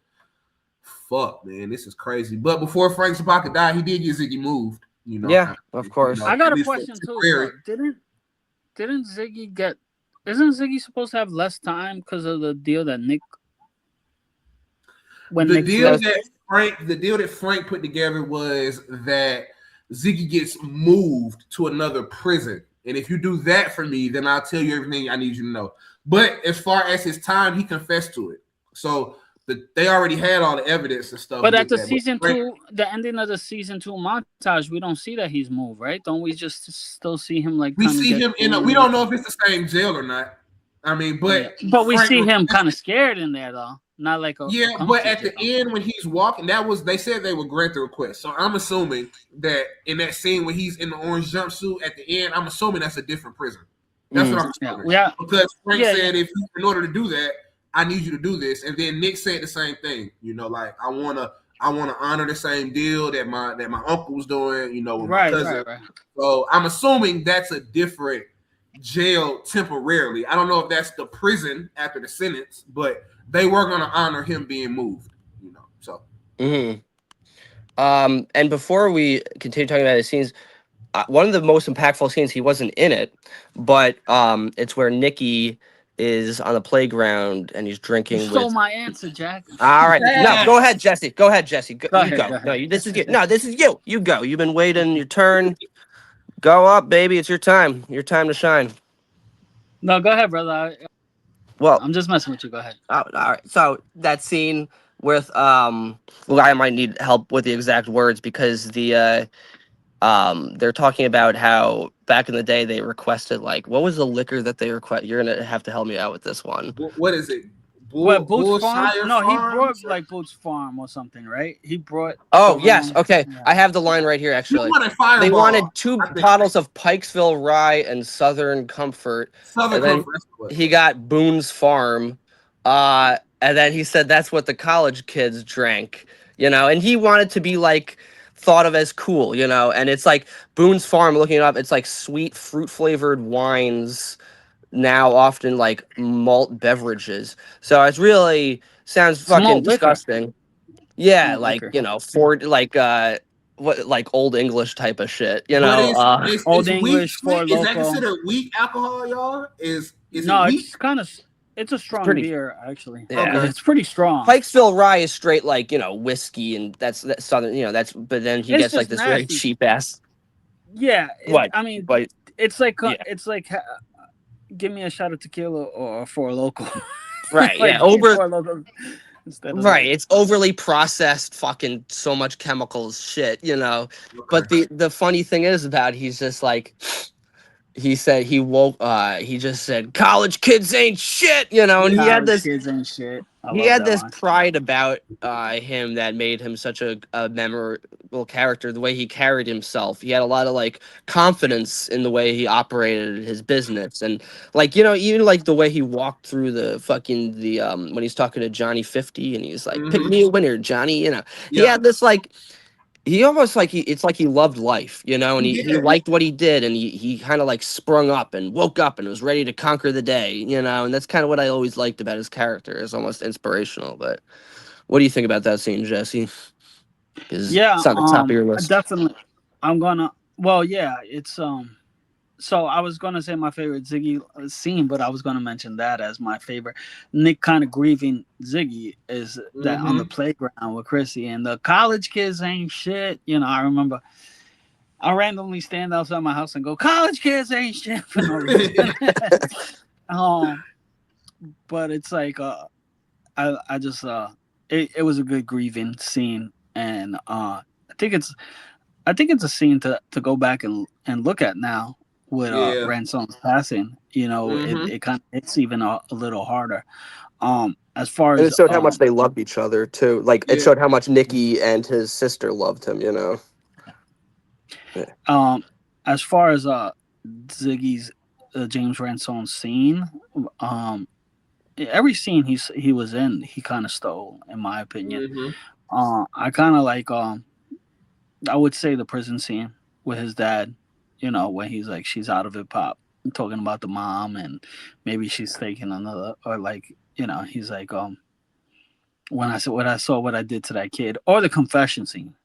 S3: "Fuck, man, this is crazy." But before Frank Sobotka died, he did get Ziggy moved.
S2: Yeah,
S3: Kind of
S2: of
S3: thing,
S2: course.
S1: I got
S3: at
S1: a
S3: least for
S1: question too.
S3: temporary.
S1: So didn't Ziggy get? Isn't Ziggy supposed to have less time because of the deal that Nick when
S3: The
S1: Nick
S3: deal
S2: Yes.
S1: flipped?
S3: that Frank put together was that Ziggy gets moved to another prison, and if you do that for me, then I'll tell you everything I need you to know. But as far as his time, he confessed to it, so they already had all the evidence and stuff
S1: But at
S3: with
S1: the
S3: that. But
S1: season
S3: Frank,
S1: two, the ending of the season two montage, we don't see that he's moved, right? Don't we just still see him like
S3: we
S1: kind of
S3: see
S1: get
S3: him in a.
S1: thrown
S3: We
S1: in there?
S3: don't know if it's the same jail or not. I mean,
S1: Yeah,
S3: but
S1: but we
S3: Frank
S1: see him kind of
S3: requested.
S1: scared in there though, not like a
S3: Yeah, but
S1: comfy
S3: at the
S1: jail.
S3: end when he's walking, that was they said they would grant the request. So I'm assuming that in that scene when he's in the orange jumpsuit at the end, I'm assuming that's a different prison. That's what
S2: Mm.
S3: I'm
S1: Yeah,
S3: assuming.
S1: we have.
S3: Because Frank
S1: Yeah, yeah.
S3: said if in order to do that, I need you to do this. And then Nick said the same thing. Like I wanna honor the same deal that my uncle was doing, with my
S1: Right,
S3: cousin.
S1: right, right.
S3: So I'm assuming that's a different jail temporarily. I don't know if that's the prison after the sentence, but they were gonna honor him being moved. So
S2: Hmm. And before we continue talking about the scenes, one of the most impactful scenes, he wasn't in it, but it's where Nikki is on the playground and he's
S1: You
S2: drinking
S1: stole
S2: with.
S1: my answer, Jack.
S2: All right, no, go ahead, Jesse. Go ahead, Jesse.
S1: Go
S2: You
S1: ahead,
S2: go.
S1: go
S2: No,
S1: ahead.
S2: this is you. No, this is you. You go. You've been waiting your turn. Go up, baby. It's your time. Your time to shine.
S1: No, go ahead, brother.
S2: Well,
S1: I'm just messing with you. Go ahead.
S2: all right. So that scene with well, I might need help with the exact words because they're talking about how back in the day they requested like what was the liquor that they request. You're gonna have to help me out with this one.
S3: what is it?
S1: What Boots Farm?
S3: Bullshire
S1: No, he
S3: Farm?
S1: brought like Boots Farm or something, right? He brought
S2: Oh yes,
S1: around.
S2: okay.
S1: Yeah.
S2: I have the line right here.
S3: You
S2: Actually,
S3: want a
S2: they
S3: Fireball?
S2: wanted two
S3: I think
S2: bottles of Pikesville Rye and Southern Comfort,
S3: Southern
S2: and then
S3: Comfort. That's what it
S2: he
S3: was.
S2: got Boone's Farm, and then he said that's what the college kids drank, and he wanted to be like thought of as cool, and it's like Boone's Farm. Looking it up, it's like sweet fruit flavored wines now often like malt beverages. So it's really sounds
S1: It's
S2: fucking
S1: malt liquor.
S2: disgusting. Yeah,
S1: Malt
S2: like
S1: liquor.
S2: Ford, like what, like old English type of shit.
S3: But it's
S1: Old
S3: weak.
S1: English
S3: Sweet.
S1: for
S3: Is that
S1: local.
S3: considered weak alcohol, y'all? Is it
S1: No,
S3: weak?
S1: it's kind of. It's a
S2: It's
S1: strong
S2: pretty.
S1: beer, actually.
S2: Yeah,
S3: Okay.
S1: It's pretty strong.
S2: Pikesville Rye is straight like whiskey, and that's southern. That's but then he
S1: It's
S2: gets like
S1: just
S2: this very
S1: nasty.
S2: cheap ass.
S1: Yeah,
S2: What?
S1: I mean,
S2: But
S1: it's like
S2: yeah,
S1: it's like give me a shot of tequila or for a local.
S2: Right,
S1: Like
S2: yeah,
S1: give me
S2: over.
S1: for a local instead of
S2: Right,
S1: like
S2: it's overly processed, fucking so much chemicals, shit, you know.
S3: Okay.
S2: But the funny thing is about he's just like he said he just said college kids ain't shit, you know, and
S3: Yeah.
S1: college kids ain't shit. I
S2: he
S1: love
S2: had
S1: that
S2: this
S1: line.
S2: pride about him that made him such a memorable character. The way he carried himself, he had a lot of like confidence in the way he operated his business, and like you know, even like the way he walked through the fucking the when he's talking to Johnny 50, and he's like, "Pick
S3: Mm-hmm.
S2: me a winner, Johnny." You know, he
S3: Yeah.
S2: had this like he almost like it's like he loved life, you know, and he
S3: Yeah.
S2: liked what he did, and he kind of like sprung up and woke up and was ready to conquer the day, you know, and that's kind of what I always liked about his character. It's almost inspirational. But what do you think about that scene, Jesse? Because
S1: Yeah,
S2: it's on the top of your
S1: I
S2: list.
S1: definitely. I'm gonna. Well, yeah, it's So I was gonna say my favorite Ziggy scene, but I was gonna mention that as my favorite. Nick kind of grieving Ziggy is that on the
S3: Mm-hmm.
S1: playground with Chrissy and the college kids ain't shit. I remember I randomly stand outside my house and go, "College kids ain't shit" for no reason. um, but it's like I just it was a good grieving scene, and I think it's a scene to go back and look at now with
S3: Yeah.
S1: Ransone's passing.
S3: Mm-hmm.
S1: It kind of hits even a little harder. As far
S2: And
S1: as
S2: it showed how much they loved each other too. Like it
S3: Yeah.
S2: showed how much Nikki and his sister loved him, you know. Yeah.
S1: um as far as Ziggy's James Ransone scene, um every scene he was in, he kind of stole, in my opinion.
S3: Mm-hmm.
S1: I kind of like I would say the prison scene with his dad, when he's like, she's out of it, pop, talking about the mom, and maybe she's taking another, or like, he's like, when I saw what I did to that kid, or the confession scene,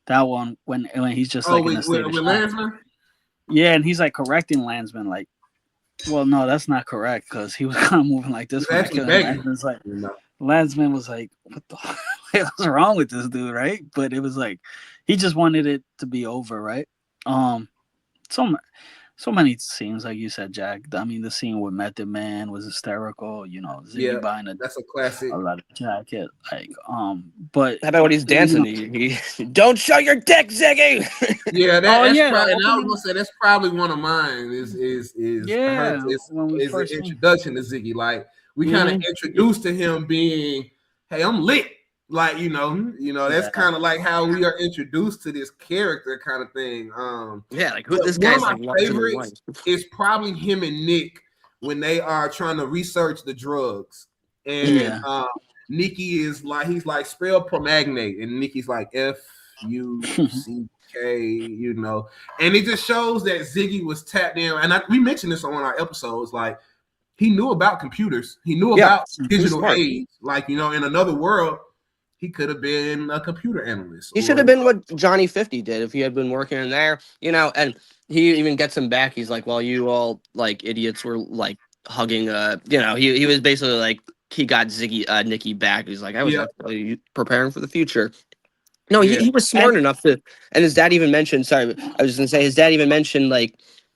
S1: that one when he's just
S3: Oh,
S1: like in a state of
S3: with
S1: shock.
S3: Landsman?
S1: Yeah, and he's like correcting Landsman, like, well, no, that's not correct, because he was kind of moving like
S3: He's
S1: this when I
S3: actually
S1: killed him.
S3: begging.
S1: Landsman's like,
S3: You know.
S1: Landsman was like, what the what's wrong with this dude, right? But it was like he just wanted it to be over, right? Um, so so many scenes, like you said, Jack. I mean, the scene with Method Man was hysterical. Ziggy
S3: Yeah.
S1: buying
S3: That's a classic.
S1: a leather jacket, like, but
S2: How about when he's dancing? He don't show your dick, Ziggy.
S3: Yeah,
S1: oh
S3: that's
S1: yeah, the
S3: probably, and I was
S1: opening,
S3: gonna say that's probably one of mine. Is her
S1: yeah, when we
S3: is an
S1: first meet.
S3: introduction to Ziggy. Like we kind of
S1: Mm-hmm.
S3: introduced to him being, hey, I'm lit. Like that's
S1: Yeah,
S3: kind of like how we are introduced to this character kind of thing.
S2: Yeah, like who
S3: But
S2: this
S3: one of
S2: guy's
S3: my
S2: like larger than life.
S3: favorites is probably him and Nick when they are trying to research the drugs, and
S1: yeah,
S3: Nikki is like, he's like, spell promagnate, and Nikki's like FUCK, and it just shows that Ziggy was tapped in. And we mentioned this on one of our episodes, like he knew about computers, he knew
S2: Yeah,
S3: about
S2: he was
S3: digital
S2: smart.
S3: age, like in another world, he could have been a computer analyst
S2: He should
S3: or
S2: have been what Johnny 50 did if he had been working in there, you know, and he even gets him back. He's like, well, you all like idiots were like hugging he was basically like he got Nikki back. He's like, I was
S3: yeah,
S2: actually preparing for the future. No,
S3: yeah,
S2: he was
S1: and
S2: smart enough to, and his dad even mentioned, sorry, I was gonna say his dad even mentioned like,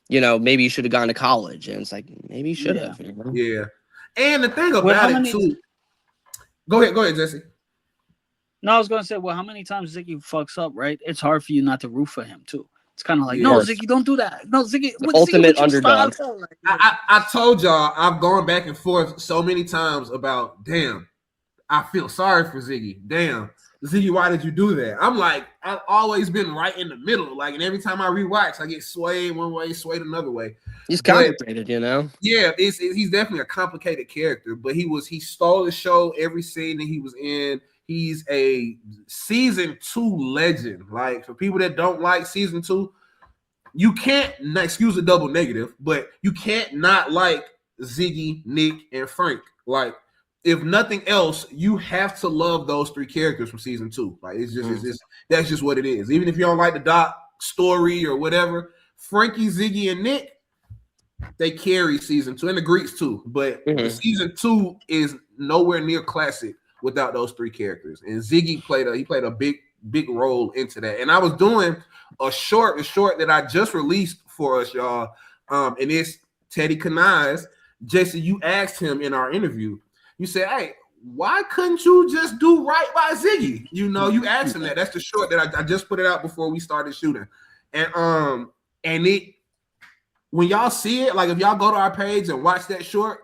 S2: maybe you should have gone to college. And it's like, maybe you should
S1: yeah.
S2: have, you know?
S3: yeah. And the thing
S1: With how
S3: about it
S1: many?
S3: too, go ahead, Jesse.
S1: No, I was gonna say, well, how many times Ziggy fucks up, right? It's hard for you not to root for him too. It's kind of like,
S2: Of
S1: no,
S3: Yeah.
S2: course.
S1: Ziggy, don't do that. No, Ziggy,
S2: The
S1: Ziggy,
S2: ultimate
S1: with your style.
S2: underdog.
S1: Like,
S3: I told y'all I've gone back and forth so many times about, damn, I feel sorry for Ziggy. Damn, Ziggy, why did you do that? I'm like, I've always been right in the middle. Like, and every time I rewatch, I get swayed one way, swayed another way.
S2: He's
S3: But
S2: complicated, you know?
S3: yeah, he's definitely a complicated character. But he stole the show every scene that he was in. He's a season 2 legend. Like, for people that don't like season 2, you can't, excuse the double negative, but you can't not like Ziggy, Nick, and Frank. Like, if nothing else, you have to love those 3 characters from season 2. Like, it's just that's just what it is. Even if you don't like the Doc story or whatever, Frankie, Ziggy, and Nick, they carry season 2, and the Greeks too. But the
S2: Mhm.
S3: season 2 is nowhere near classic without those 3 characters. And Ziggy played a big role into that. And I was doing a short that I just released for us, y'all. And Teddy Kanaz, Jesse, you asked him in our interview, you said, hey, why couldn't you just do right by Ziggy? You asked him that. That's the short that I just put it out before we started shooting. And it, when y'all see it, like if y'all go to our page and watch that short,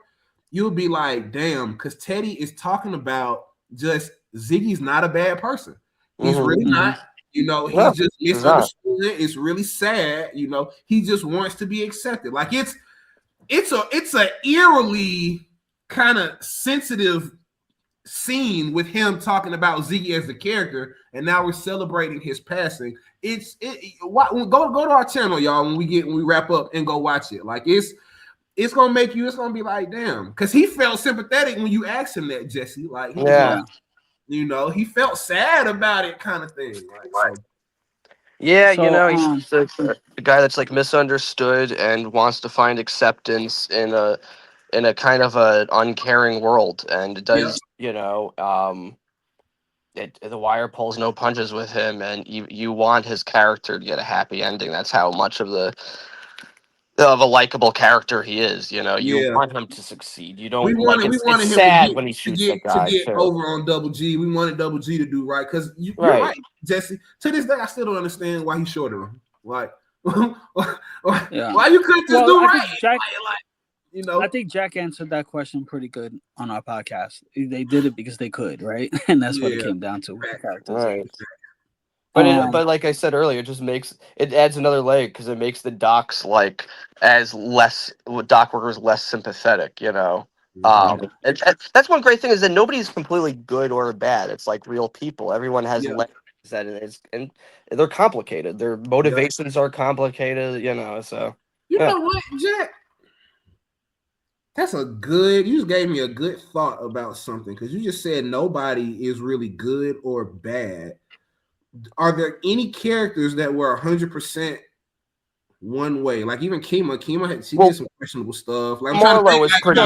S3: you'll be like, damn, because Teddy is talking about just Ziggy's not a bad person. He's really not. He's just misunderstood. It's really sad. He just wants to be accepted. Like it's a eerily kind of sensitive scene with him talking about Ziggy as the character, and now we're celebrating his passing. Go to our channel, y'all, when we wrap up, and go watch it. Like it's gonna make you, it's gonna be like, damn, because he felt sympathetic when you asked him that, Jesse. Like he was like, he felt sad about it, kind of thing. Like, so.
S2: Yeah, he's the guy that's like misunderstood and wants to find acceptance in a kind of a uncaring world, and it does, The Wire pulls no punches with him, and you want his character to get a happy ending. That's how much of a likable character he is. You want him to succeed. You don't it's
S3: him
S2: sad when he shoots the guy
S3: to get
S2: too.
S3: over on Double G. We wanted Double G to do right, because you're right, Jesse. To this day, I still don't understand why he shorted him. Like, why you couldn't just do right?
S1: I think Jack answered that question pretty good on our podcast. They did it because they could, right? And that's what it came down to with the characters.
S2: Right. But like I said earlier, it adds another leg, because it makes the docs doc workers less sympathetic. And that's one great thing, is that nobody's completely good or bad. It's like real people. Everyone has legs and they're complicated. Their motivations are complicated. So
S3: you know what, Jack? You just gave me a good thought about something, because you just said nobody is really good or bad. Are there any characters that were 100% one way? Like even Kima did some questionable stuff. Like
S2: Marlo was pretty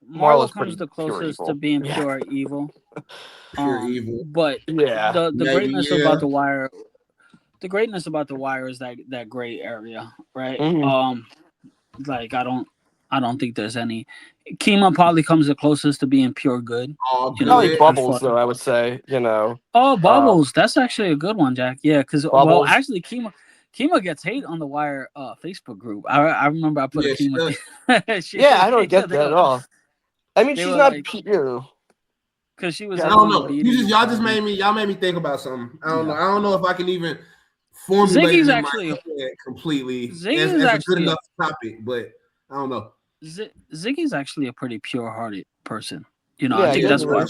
S1: Marlo comes the closest to being pure evil.
S3: Pure evil.
S1: But the greatness about the Wire, is that gray area, right?
S2: Mm-hmm.
S1: Like I don't think there's any. Kima probably comes the closest to being pure good.
S2: Bubbles, though, I would say.
S1: Oh, Bubbles, that's actually a good one, Jack. Yeah, because actually, Kima gets hate on the Wire Facebook group. I remember I put a Kima.
S2: I don't get that at all. I mean, she's not pure.
S1: Because she was.
S3: I don't know. Y'all made me think about something. I don't know. I don't know if I can even formulate it in my head completely as a good enough topic, but I don't know.
S1: Ziggy's actually a pretty pure-hearted person. I think that's why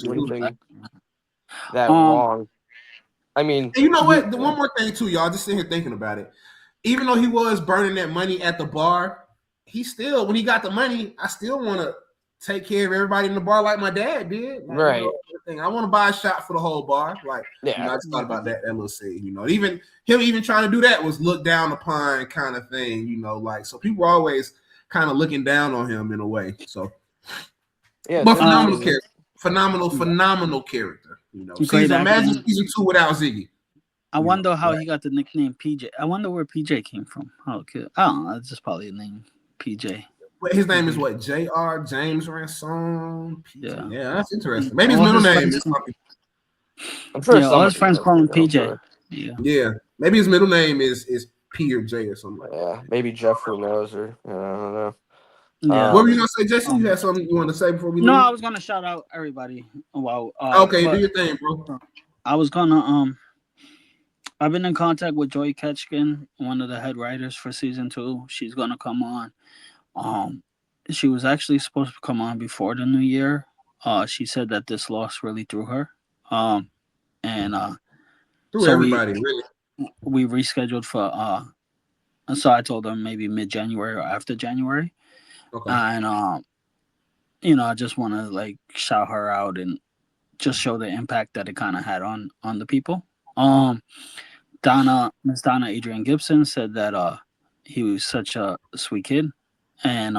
S2: that wrong. I mean,
S3: and you know what? The one more thing too, y'all. Just sitting here thinking about it. Even though he was burning that money at the bar, he still, when he got the money, I still want to take care of everybody in the bar like my dad did. Like,
S2: right.
S3: I want to buy a shot for the whole bar. Like, I just thought about that little scene. Even him trying to do that was looked down upon kind of thing. Like, so people were always kind of looking down on him in a way. So, but phenomenal character, phenomenal character. Imagine season 2 without Ziggy.
S1: I wonder how he got the nickname PJ. I wonder where PJ came from. I don't know. That's just probably a name, PJ.
S3: But his name is what? J.R. James Ransone. Yeah, that's interesting. Maybe his middle name is something.
S2: I'm sure
S1: all his friends call him PJ.
S3: Yeah. Maybe his middle name is P or J or something like that.
S2: Maybe Jeffrey knows, or I don't know.
S3: Yeah. What were you gonna say, Jesse? You had something you want to say before we leave?
S1: No, I was gonna shout out everybody. Wow.
S3: Okay, do your thing, bro.
S1: I was gonna I've been in contact with Joy Ketchkin, one of the head writers for season 2. She's gonna come on. She was actually supposed to come on before the new year. She said that this loss really threw her.
S3: Through everybody, really.
S1: We rescheduled for so I told her maybe mid-January or after January.
S3: Okay.
S1: And I just want to shout her out and just show the impact that it kind of had on the people. Miss Donna Adrian Gibson said that he was such a sweet kid, and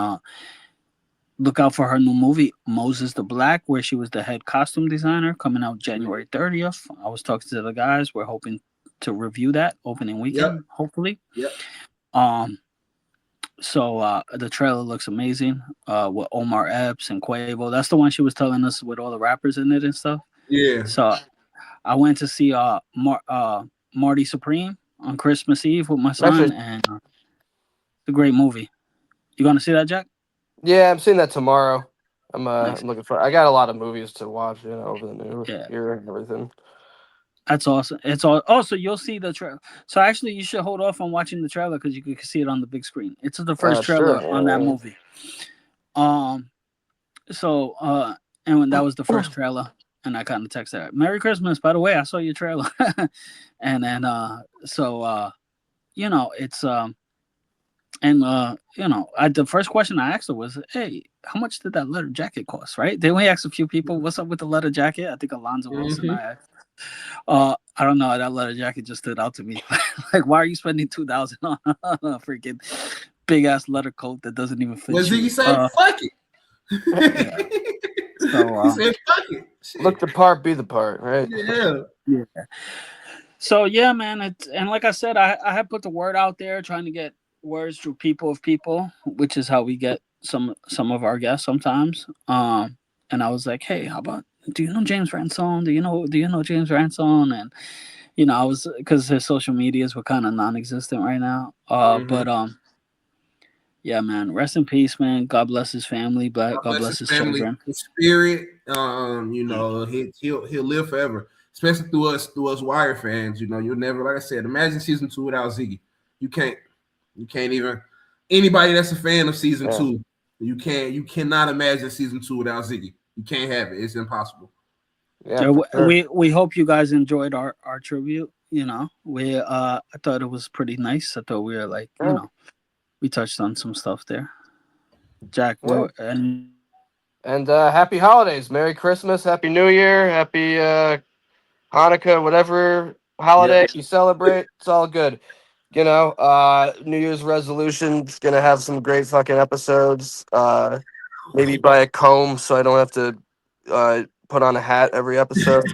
S1: look out for her new movie Moses the Black, where she was the head costume designer, coming out January 30th. I was talking to the guys. We're hoping to review that opening weekend, hopefully.
S3: Yep.
S1: So the trailer looks amazing. With Omar Epps and Quavo. That's the one she was telling us with all the rappers in it and stuff.
S3: Yeah.
S1: So I went to see Marty Supreme on Christmas Eve with my son,
S2: Actually,
S1: and it's a great movie. You gonna see that, Jack?
S2: yeah, I'm seeing that tomorrow.
S1: Nice.
S2: I'm looking for. I got a lot of movies to watch, over the new
S1: Yeah,
S2: year and everything.
S1: that's awesome. It's all. Oh, so you'll see the trailer. So actually, you should hold off on watching the trailer because you can see it on the big screen. It's the first
S2: Sure.
S1: trailer on that movie. Um. So and when that was the first trailer, and I kind of texted her, "Merry Christmas." By the way, I saw your trailer, and then it's and the first question I asked her was, "Hey, how much did that leather jacket cost?" Right? Then we asked a few people, "What's up with the leather jacket?" I think Alonzo Wilson.
S3: Mm-hmm.
S1: I asked. I don't know. That leather jacket just stood out to me. Like, why are you spending 2,000 on a freaking big ass leather coat that doesn't even
S3: What
S1: fit
S3: Ziggy
S1: you?
S3: say? Fuck
S1: Yeah.
S3: it.
S1: So
S3: He said, "Fuck it."
S2: Look
S3: Shit.
S2: the part, be the part, right?
S3: Yeah.
S1: yeah. So yeah, man. And like I said, I had put the word out there, trying to get words through people of people, which is how we get some of our guests sometimes. And I was like, hey, how about, do you know James Ransone? Do you know James Ransone? And I was, because his social medias were kind of non-existent right now.
S3: Mm-hmm.
S1: But yeah, man. Rest in peace, man. God bless his family, but
S3: God
S1: God
S3: bless
S1: bless
S3: his
S1: his
S3: family,
S1: children.
S3: his spirit. He'll live forever, especially through us Wire fans. You'll never, like I said, imagine season 2 without Ziggy. You can't. You can't even. Anybody that's a fan of season
S2: Yeah.
S3: 2, you cannot imagine season 2 without Ziggy. You can't have it. It's impossible.
S2: Yeah,
S1: Yeah,
S2: for sure.
S1: we hope you guys enjoyed our tribute. I thought it was pretty nice. I thought we were like,
S2: Yeah.
S1: we touched on some stuff there. Jack,
S2: Yeah.
S1: and
S2: And happy holidays, Merry Christmas, Happy New Year, Happy Hanukkah, whatever
S3: Yep.
S2: holiday you celebrate. It's all good. New Year's resolutions, gonna have some great fucking episodes. Maybe buy a comb so I don't have to put on a hat every episode.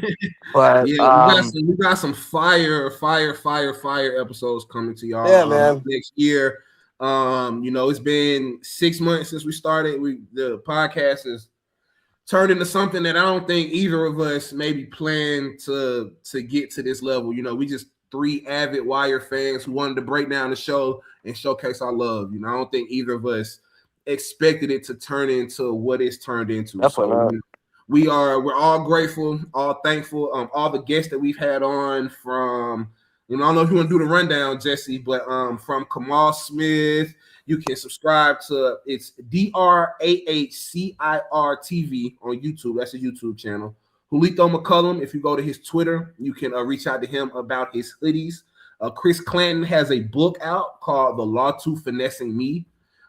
S2: But
S3: Yeah, we got some fire episodes coming to
S2: yeah,
S3: y'all
S2: man.
S3: next year. It's been 6 months since we started. The podcast is turned into something that I don't think either of us maybe planned to get to this level. We just three avid Wire fans who wanted to break down the show and showcase our love. I don't think either of us expected it to turn into what it's turned into.
S2: Definitely
S3: So
S2: not.
S3: we're all grateful, all thankful. All the guests that we've had on from, I don't know if you want to do the rundown, Jesse, but from Kamal Smith, you can subscribe to it's DRAHCIR TV on YouTube. That's a YouTube channel. Julito McCullum, if you go to his Twitter, you can reach out to him about his hoodies. Chris Clanton has a book out called The Law to Finessing Me.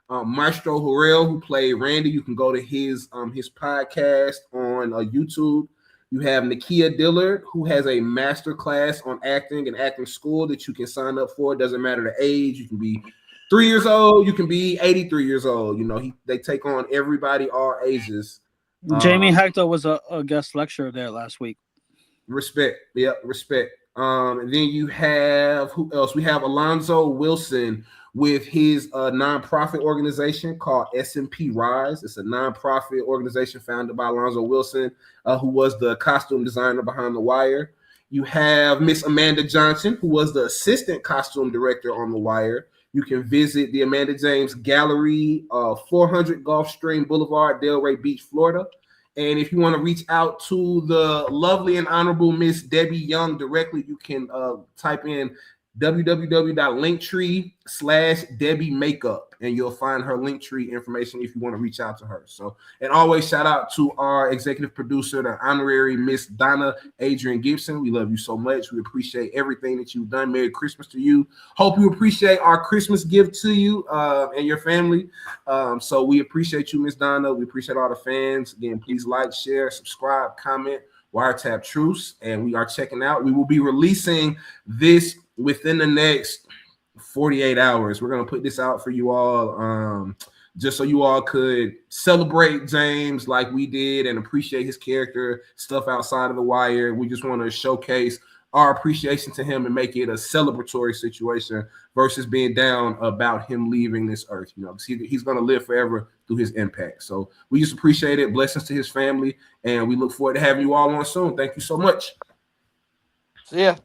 S3: Maestro Harrell, who played Randy, you can go to his podcast on YouTube. You have Nakia Dillard, who has a master class on acting and acting school that you can sign up for. It doesn't matter the age. You can be 3 years old. You can be 83 years old. They take on everybody, all ages.
S1: Jamie Hector was a guest lecturer there last week.
S3: Respect. Yep, respect. And then you have who else? We have Alonzo Wilson with his nonprofit organization called SMP Rise. It's a nonprofit organization founded by Alonzo Wilson, who was the costume designer behind The Wire. You have Miss Amanda Johnson, who was the assistant costume director on The Wire. You can visit the Amanda James Gallery, 400 Gulfstream Boulevard, Delray Beach, Florida. And if you want to reach out to the lovely and honorable Miss Debbie Young directly, you can type in www.linktree/Debbie Makeup, and you'll find her Linktree information if you want to reach out to her. So, and always shout out to our executive producer, the honorary Miss Donna Adrian Gibson. We love you so much. We appreciate everything that you've done. Merry Christmas to you. Hope you appreciate our Christmas gift to you and your family. So we appreciate you, Miss Donna. We appreciate all the fans. Again, please like, share, subscribe, comment. Wiretap Truce, and we are checking out. We will be releasing this within the next 48 hours. We're going to put this out for you all, just so you all could celebrate James like we did and appreciate his character, stuff outside of The Wire. We just want to showcase our appreciation to him and make it a celebratory situation versus being down about him leaving this earth. You know, 'cause he's going to live forever through his impact. So we just appreciate it. Blessings to his family, and we look forward to having you all on soon. Thank you so much.
S2: See ya.